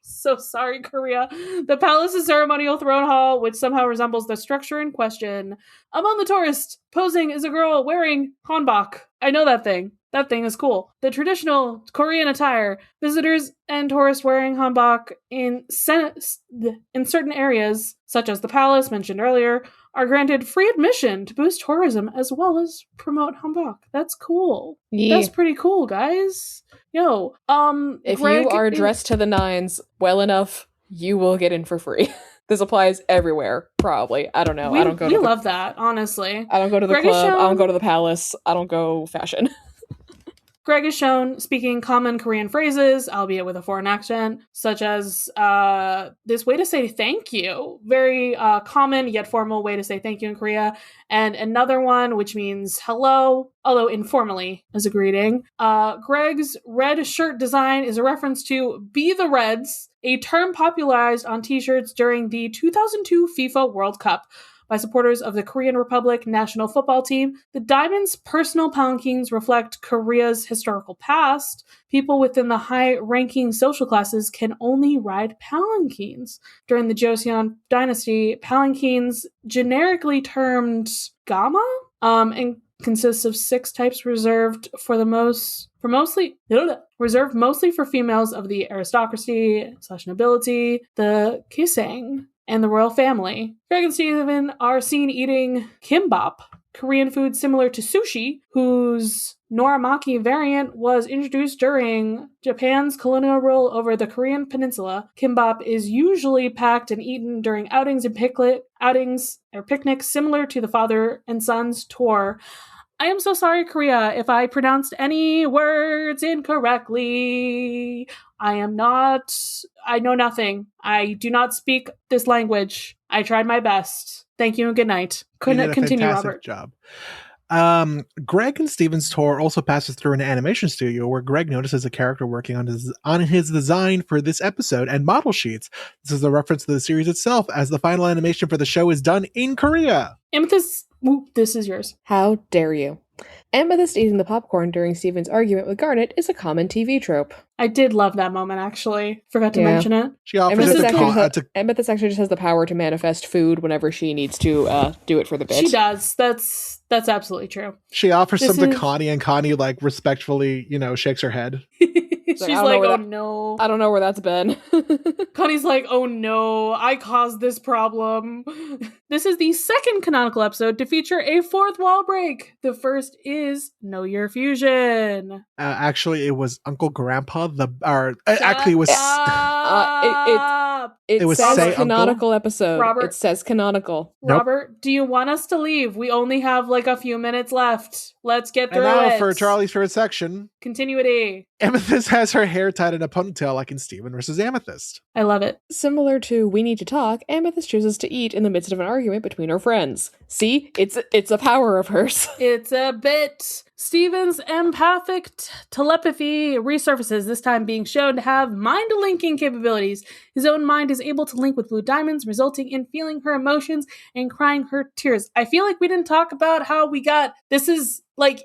so sorry, Korea. The palace's ceremonial throne hall, which somehow resembles the structure in question. Among the tourists, posing is a girl wearing hanbok. I know that thing. That thing is cool. The traditional Korean attire. Visitors and tourists wearing hanbok in certain areas, such as the palace mentioned earlier, are granted free admission to boost tourism as well as promote hanbok. That's cool. Yeah. That's pretty cool, guys. Yo, if Greg, you are dressed to the nines well enough, you will get in for free. This applies everywhere, probably. I don't know. We I love that, honestly. I don't go to the Greg has club. I shown- don't go to the palace. I don't go fashion. Greg is shown speaking common Korean phrases, albeit with a foreign accent, such as this way to say thank you. Very common yet formal way to say thank you in Korea. And another one, which means hello, although informally as a greeting. Greg's red shirt design is a reference to Be the Reds, a term popularized on t-shirts during the 2002 FIFA World Cup by supporters of the Korean Republic national football team. The Diamond's personal palanquins reflect Korea's historical past. People within the high-ranking social classes can only ride palanquins. During the Joseon dynasty, palanquins, generically termed gama, and consists of 6 types reserved mostly for females of the aristocracy/nobility, the kisang, and the royal family. Greg and Steven are seen eating kimbap, Korean food similar to sushi, whose noramaki variant was introduced during Japan's colonial rule over the Korean peninsula. Kimbap is usually packed and eaten during outings or picnics similar to the father and son's tour. I am so sorry, Korea, if I pronounced any words incorrectly. I know nothing. I do not speak this language. I tried my best. Thank you and good night. Couldn't continue, Robert. Job. Greg and Steven's tour also passes through an animation studio where Greg notices a character working on his design for this episode and model sheets. This is a reference to the series itself, as the final animation for the show is done in Korea. Amethyst, this is yours. How dare you? Amethyst eating the popcorn during Steven's argument with Garnet is a common TV trope. I did love that moment, actually. Forgot to mention it. She offers Amethyst actually just has the power to manifest food whenever she needs to do it for the bit. She does. That's absolutely true. She offers some to Connie, and Connie, like, respectfully, shakes her head. She's like, oh no. I don't know where that's been. Connie's like, oh no, I caused this problem. This is the second canonical episode to feature a fourth wall break. The first is Know Your Fusion. Actually, it was Uncle Grandpa. It was says canonical Uncle? Episode. Robert, it says canonical. Robert, do you want us to leave? We only have like a few minutes left. Let's get through it. And now for Charlie's favorite section. Continuity. Amethyst has her hair tied in a ponytail like in Steven versus Amethyst. I love it. Similar to We Need to Talk, Amethyst chooses to eat in the midst of an argument between her friends. See? It's a power of hers. It's a bit. Steven's empathic telepathy resurfaces, this time being shown to have mind-linking capabilities. His own mind is able to link with Blue Diamond's, resulting in feeling her emotions and crying her tears. I feel like we didn't talk about how we got... This is, like...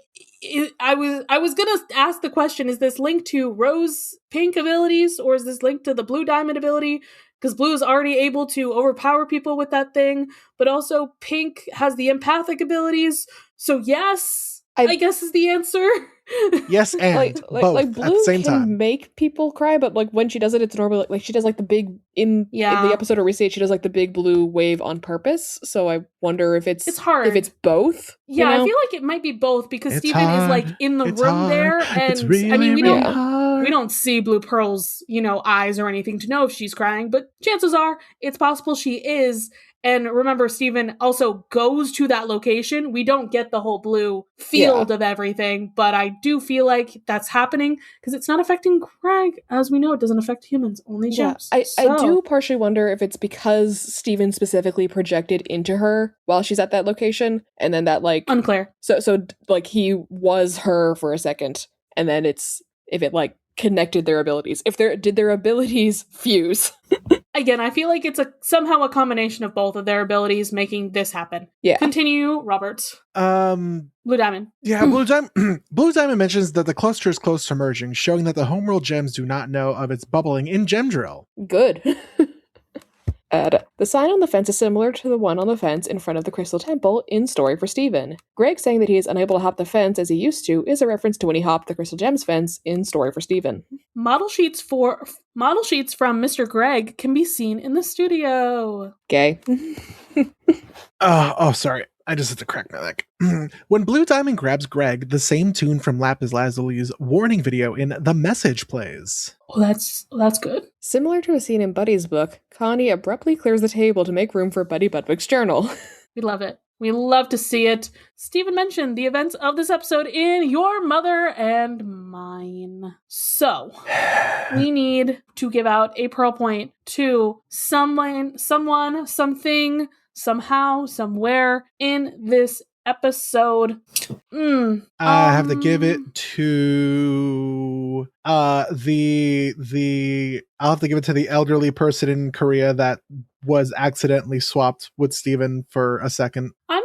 I was gonna ask the question, is this linked to Rose Pink abilities, or is this linked to the Blue Diamond ability? Because Blue is already able to overpower people with that thing, but also Pink has the empathic abilities. So yes, I guess is the answer. Yes, and both like Blue at the same can time. make people cry, but like when she does it, it's normally like she does like the big in the episode where we see it, she does like the big blue wave on purpose. So I wonder if it's hard. If it's both. Yeah, I feel like it might be both because Steven is like in the room hard. there, and really, I mean hard. we don't see Blue Pearl's eyes or anything to know if she's crying, but chances are it's possible she is. And remember, Steven also goes to that location. We don't get the whole blue field of everything, but I do feel like that's happening because it's not affecting Greg. As we know, it doesn't affect humans, only gems. I do partially wonder if it's because Steven specifically projected into her while she's at that location, and then that like... Unclear. So like he was her for a second, and then if it like connected their abilities. Did their abilities fuse? Again, I feel like it's somehow a combination of both of their abilities making this happen. Yeah. Continue, Robert. Blue Diamond. Yeah, Blue Diamond mentions that the cluster is close to merging, showing that the homeworld gems do not know of its bubbling in Gem Drill. Good. The sign on the fence is similar to the one on the fence in front of the Crystal Temple in Story for Steven. Greg saying that he is unable to hop the fence as he used to is a reference to when he hopped the Crystal Gems fence in Story for Steven. Model sheets from Mr. Greg can be seen in the studio. Gay. Sorry. I just had to crack my neck. When Blue Diamond grabs Greg, the same tune from Lapis Lazuli's warning video in The Message plays. Oh, that's good. Similar to a scene in Buddy's book, Connie abruptly clears the table to make room for Buddy Budwick's journal. We love it. We love to see it. Stephen mentioned the events of this episode in Your Mother and Mine. So, we need to give out a pearl point to someone, something, somehow, somewhere in this episode. I have to give it to I'll have to give it to the elderly person in Korea that was accidentally swapped with Steven for a second. I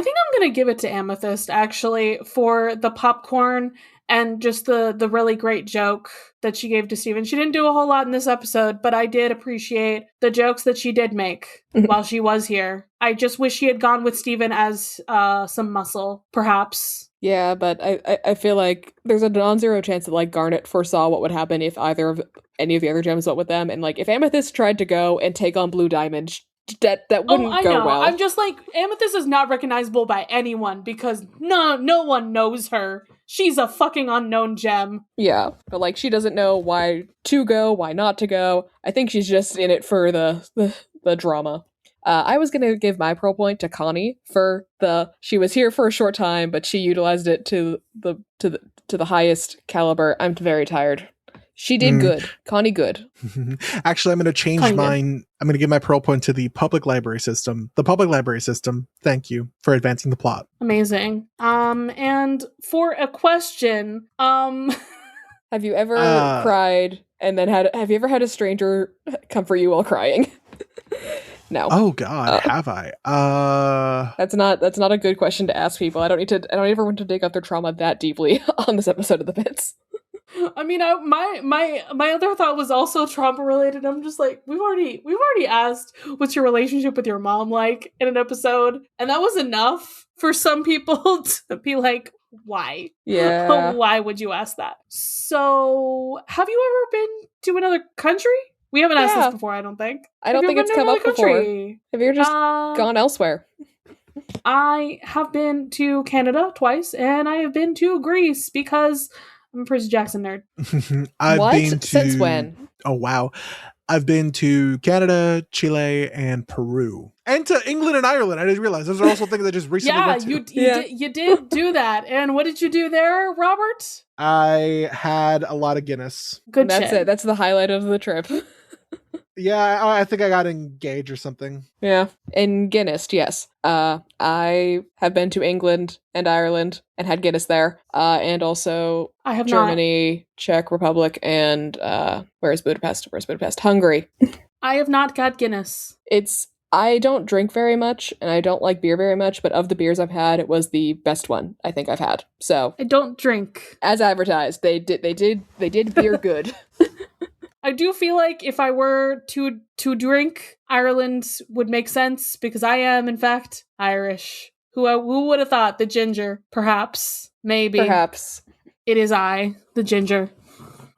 think I'm gonna give it to Amethyst, actually, for the popcorn and just the really great joke that she gave to Steven. She didn't do a whole lot in this episode, but I did appreciate the jokes that she did make while she was here. I just wish she had gone with Steven as some muscle, perhaps. Yeah, but I feel like there's a non-zero chance that like Garnet foresaw what would happen if any of the other gems went with them, and like if Amethyst tried to go and take on Blue Diamond, that wouldn't go well. I'm just like, Amethyst is not recognizable by anyone because no one knows her. She's a fucking unknown gem. Yeah, but like she doesn't know why to go, why not to go. I think she's just in it for the drama. I was gonna give my pearl point to Connie for she was here for a short time, but she utilized it to the highest caliber. I'm very tired. She did good. Connie good. Actually, I'm going to change mine. I'm going to give my pearl point to the public library system. The public library system. Thank you for advancing the plot. Amazing. And for a question, have you ever cried and then have you ever had a stranger comfort you while crying? No. Oh God, have I? That's not a good question to ask people. I don't ever want to dig up their trauma that deeply on this episode of The Bits. I mean, my other thought was also trauma related. I'm just like, we've already asked what's your relationship with your mom like in an episode, and that was enough for some people to be like, why? Yeah. Why would you ask that? So, have you ever been to another country? We haven't asked this before, I don't think. I don't think it's come up before. Have you ever just gone elsewhere? I have been to Canada twice, and I have been to Greece because I'm a Percy Jackson nerd. Since when? Oh, wow. I've been to Canada, Chile, and Peru. And to England and Ireland. I didn't realize. Those are also things I just recently went to. You did do that. And what did you do there, Robert? I had a lot of Guinness. Good That's shit. it. That's the highlight of the trip. Yeah, I think I got engaged or something. Yeah. In Guinness, yes. I have been to England and Ireland and had Guinness there. And also I have Germany, Czech Republic, and where's Budapest? Hungary. I have not got Guinness. I don't drink very much and I don't like beer very much, but of the beers I've had, it was the best one I think I've had. So I don't drink. As advertised, they did beer good. I do feel like if I were to drink, Ireland would make sense because I am, in fact, Irish. Who would have thought the ginger? Perhaps. Maybe. Perhaps. It is I, the ginger.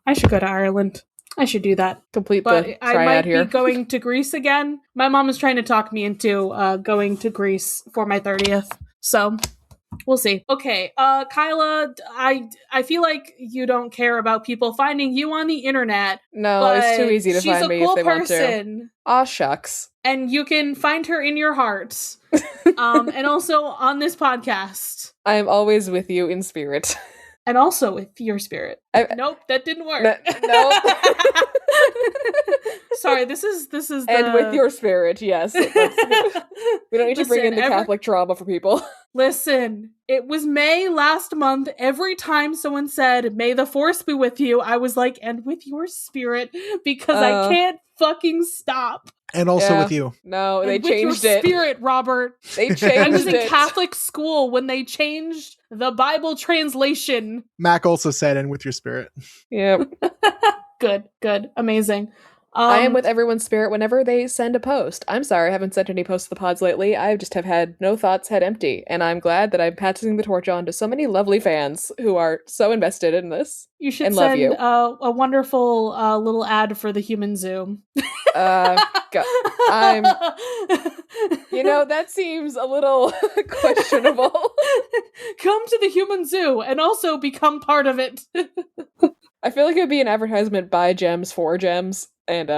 I should go to Ireland. I should do that. Complete but the I might be going to Greece again. My mom is trying to talk me into going to Greece for my 30th. So we'll see. Okay, Kyla, I feel like you don't care about people finding you on the internet. No, it's too easy to find me if they want to. She's a cool person. Aw, shucks. And you can find her in your heart. And also on this podcast. I am always with you in spirit. And also with your spirit. Nope, that didn't work. No. Sorry, this is the... And with your spirit, yes. We don't need to bring in the Catholic trauma for people. Listen, it was May last month. Every time someone said, "May the force be with you," I was like, "And with your spirit," because I can't fucking stop. And also with you. No, they changed it. With your spirit, Robert. They changed it. I was in Catholic school when they changed the Bible translation. Mac also said, "And with your spirit." Yeah. Good. Amazing. I am with everyone's spirit whenever they send a post. I'm sorry I haven't sent any posts to the pods lately. I just have had no thoughts, head empty. And I'm glad that I'm passing the torch on to so many lovely fans who are so invested in this. You should send a wonderful little ad for the Human Zoo. That seems a little questionable. Come to the Human Zoo and also become part of it. I feel like it would be an advertisement by Gems for Gems, and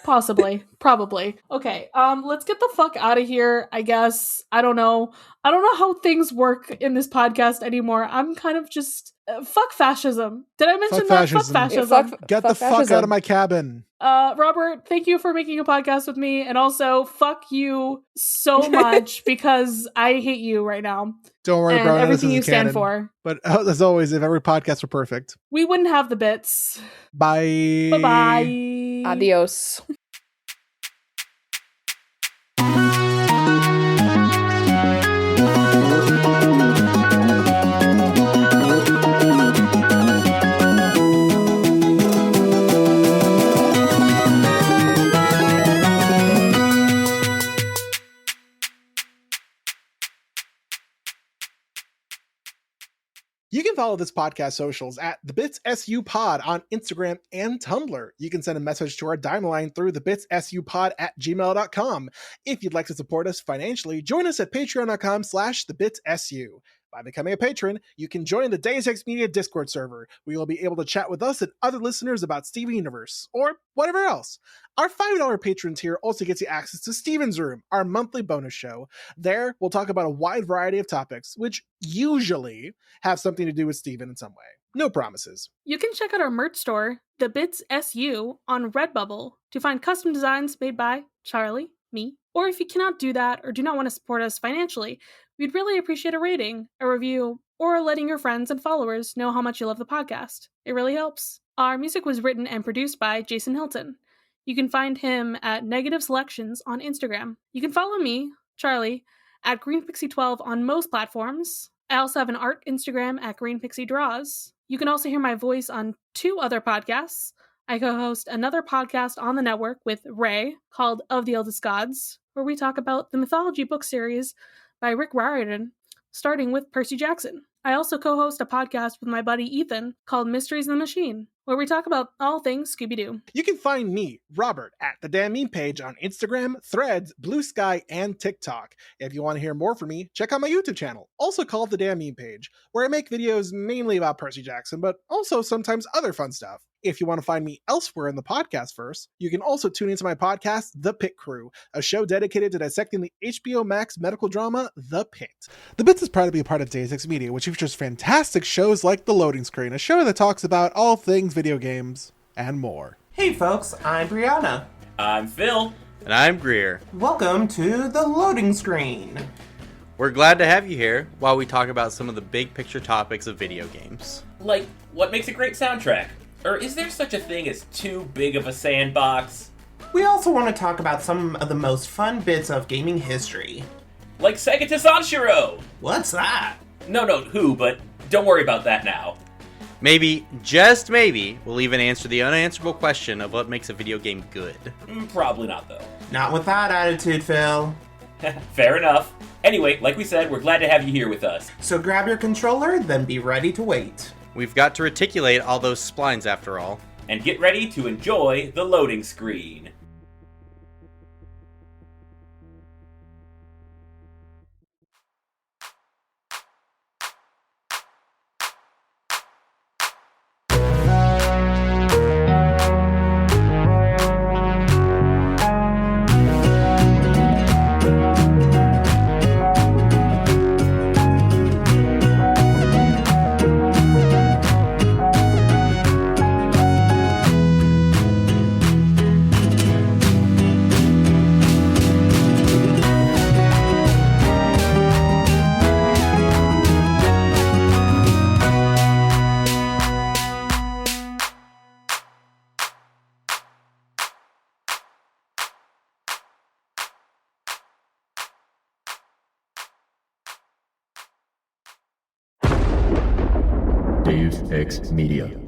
Possibly. Probably. Okay, let's get the fuck out of here, I guess. I don't know how things work in this podcast anymore. I'm kind of just fuck fascism. Did I mention Fuck that? fascism. Fuck Yeah, fascism. Get the fuck fascism. out of my cabin. Robert, thank you for making a podcast with me, and also fuck you so much because I hate you right now Don't worry, and bro. everything you This is stand canon. for. But as always, if every podcast were perfect. We wouldn't have the bits. Bye. Bye-bye. adios. You can follow this podcast socials at thebitssupod on Instagram and Tumblr. You can send a message to our dime line through thebitssupod@gmail.com. If you'd like to support us financially, join us at patreon.com/thebitsu. By becoming a patron, you can join the Deus Ex Media Discord server, where you'll be able to chat with us and other listeners about Steven Universe, or whatever else. Our $5 patron tier also gets you access to Steven's Room, our monthly bonus show. There, we'll talk about a wide variety of topics, which usually have something to do with Steven in some way. No promises. You can check out our merch store, The Bits SU, on Redbubble to find custom designs made by Charlie, me. Or if you cannot do that or do not want to support us financially, we'd really appreciate a rating, a review, or letting your friends and followers know how much you love the podcast. It really helps. Our music was written and produced by Jason Hilton. You can find him at Negative Selections on Instagram. You can follow me, Charlie, at GreenPixie12 on most platforms. I also have an art Instagram at GreenPixieDraws. You can also hear my voice on 2 other podcasts. I co-host another podcast on the network with Ray called Of the Eldest Gods, where we talk about the mythology book series by Rick Riordan, starting with Percy Jackson. I also co-host a podcast with my buddy Ethan called Mysteries in the Machine, where we talk about all things Scooby-Doo. You can find me, Robert, at the Damn Meme page on Instagram, Threads, Blue Sky, and TikTok. If you want to hear more from me, check out my YouTube channel, also called the Damn Meme page, where I make videos mainly about Percy Jackson, but also sometimes other fun stuff. If you want to find me elsewhere in the podcast verse, you can also tune into my podcast, The Pit Crew, a show dedicated to dissecting the HBO Max medical drama, The Pit. The Bits is proud to be a part of Deus Ex Media, which features fantastic shows like The Loading Screen, a show that talks about all things video games and more. Hey folks, I'm Brianna. I'm Phil. And I'm Greer. Welcome to The Loading Screen. We're glad to have you here while we talk about some of the big picture topics of video games. Like, what makes a great soundtrack? Or is there such a thing as too big of a sandbox? We also want to talk about some of the most fun bits of gaming history. Like Sega to Sanshiro! What's that? No, who, but don't worry about that now. Maybe, just maybe, we'll even answer the unanswerable question of what makes a video game good. Probably not, though. Not with that attitude, Phil. Fair enough. Anyway, like we said, we're glad to have you here with us. So grab your controller, then be ready to wait. We've got to reticulate all those splines after all. And get ready to enjoy the loading screen. Deus Ex Media.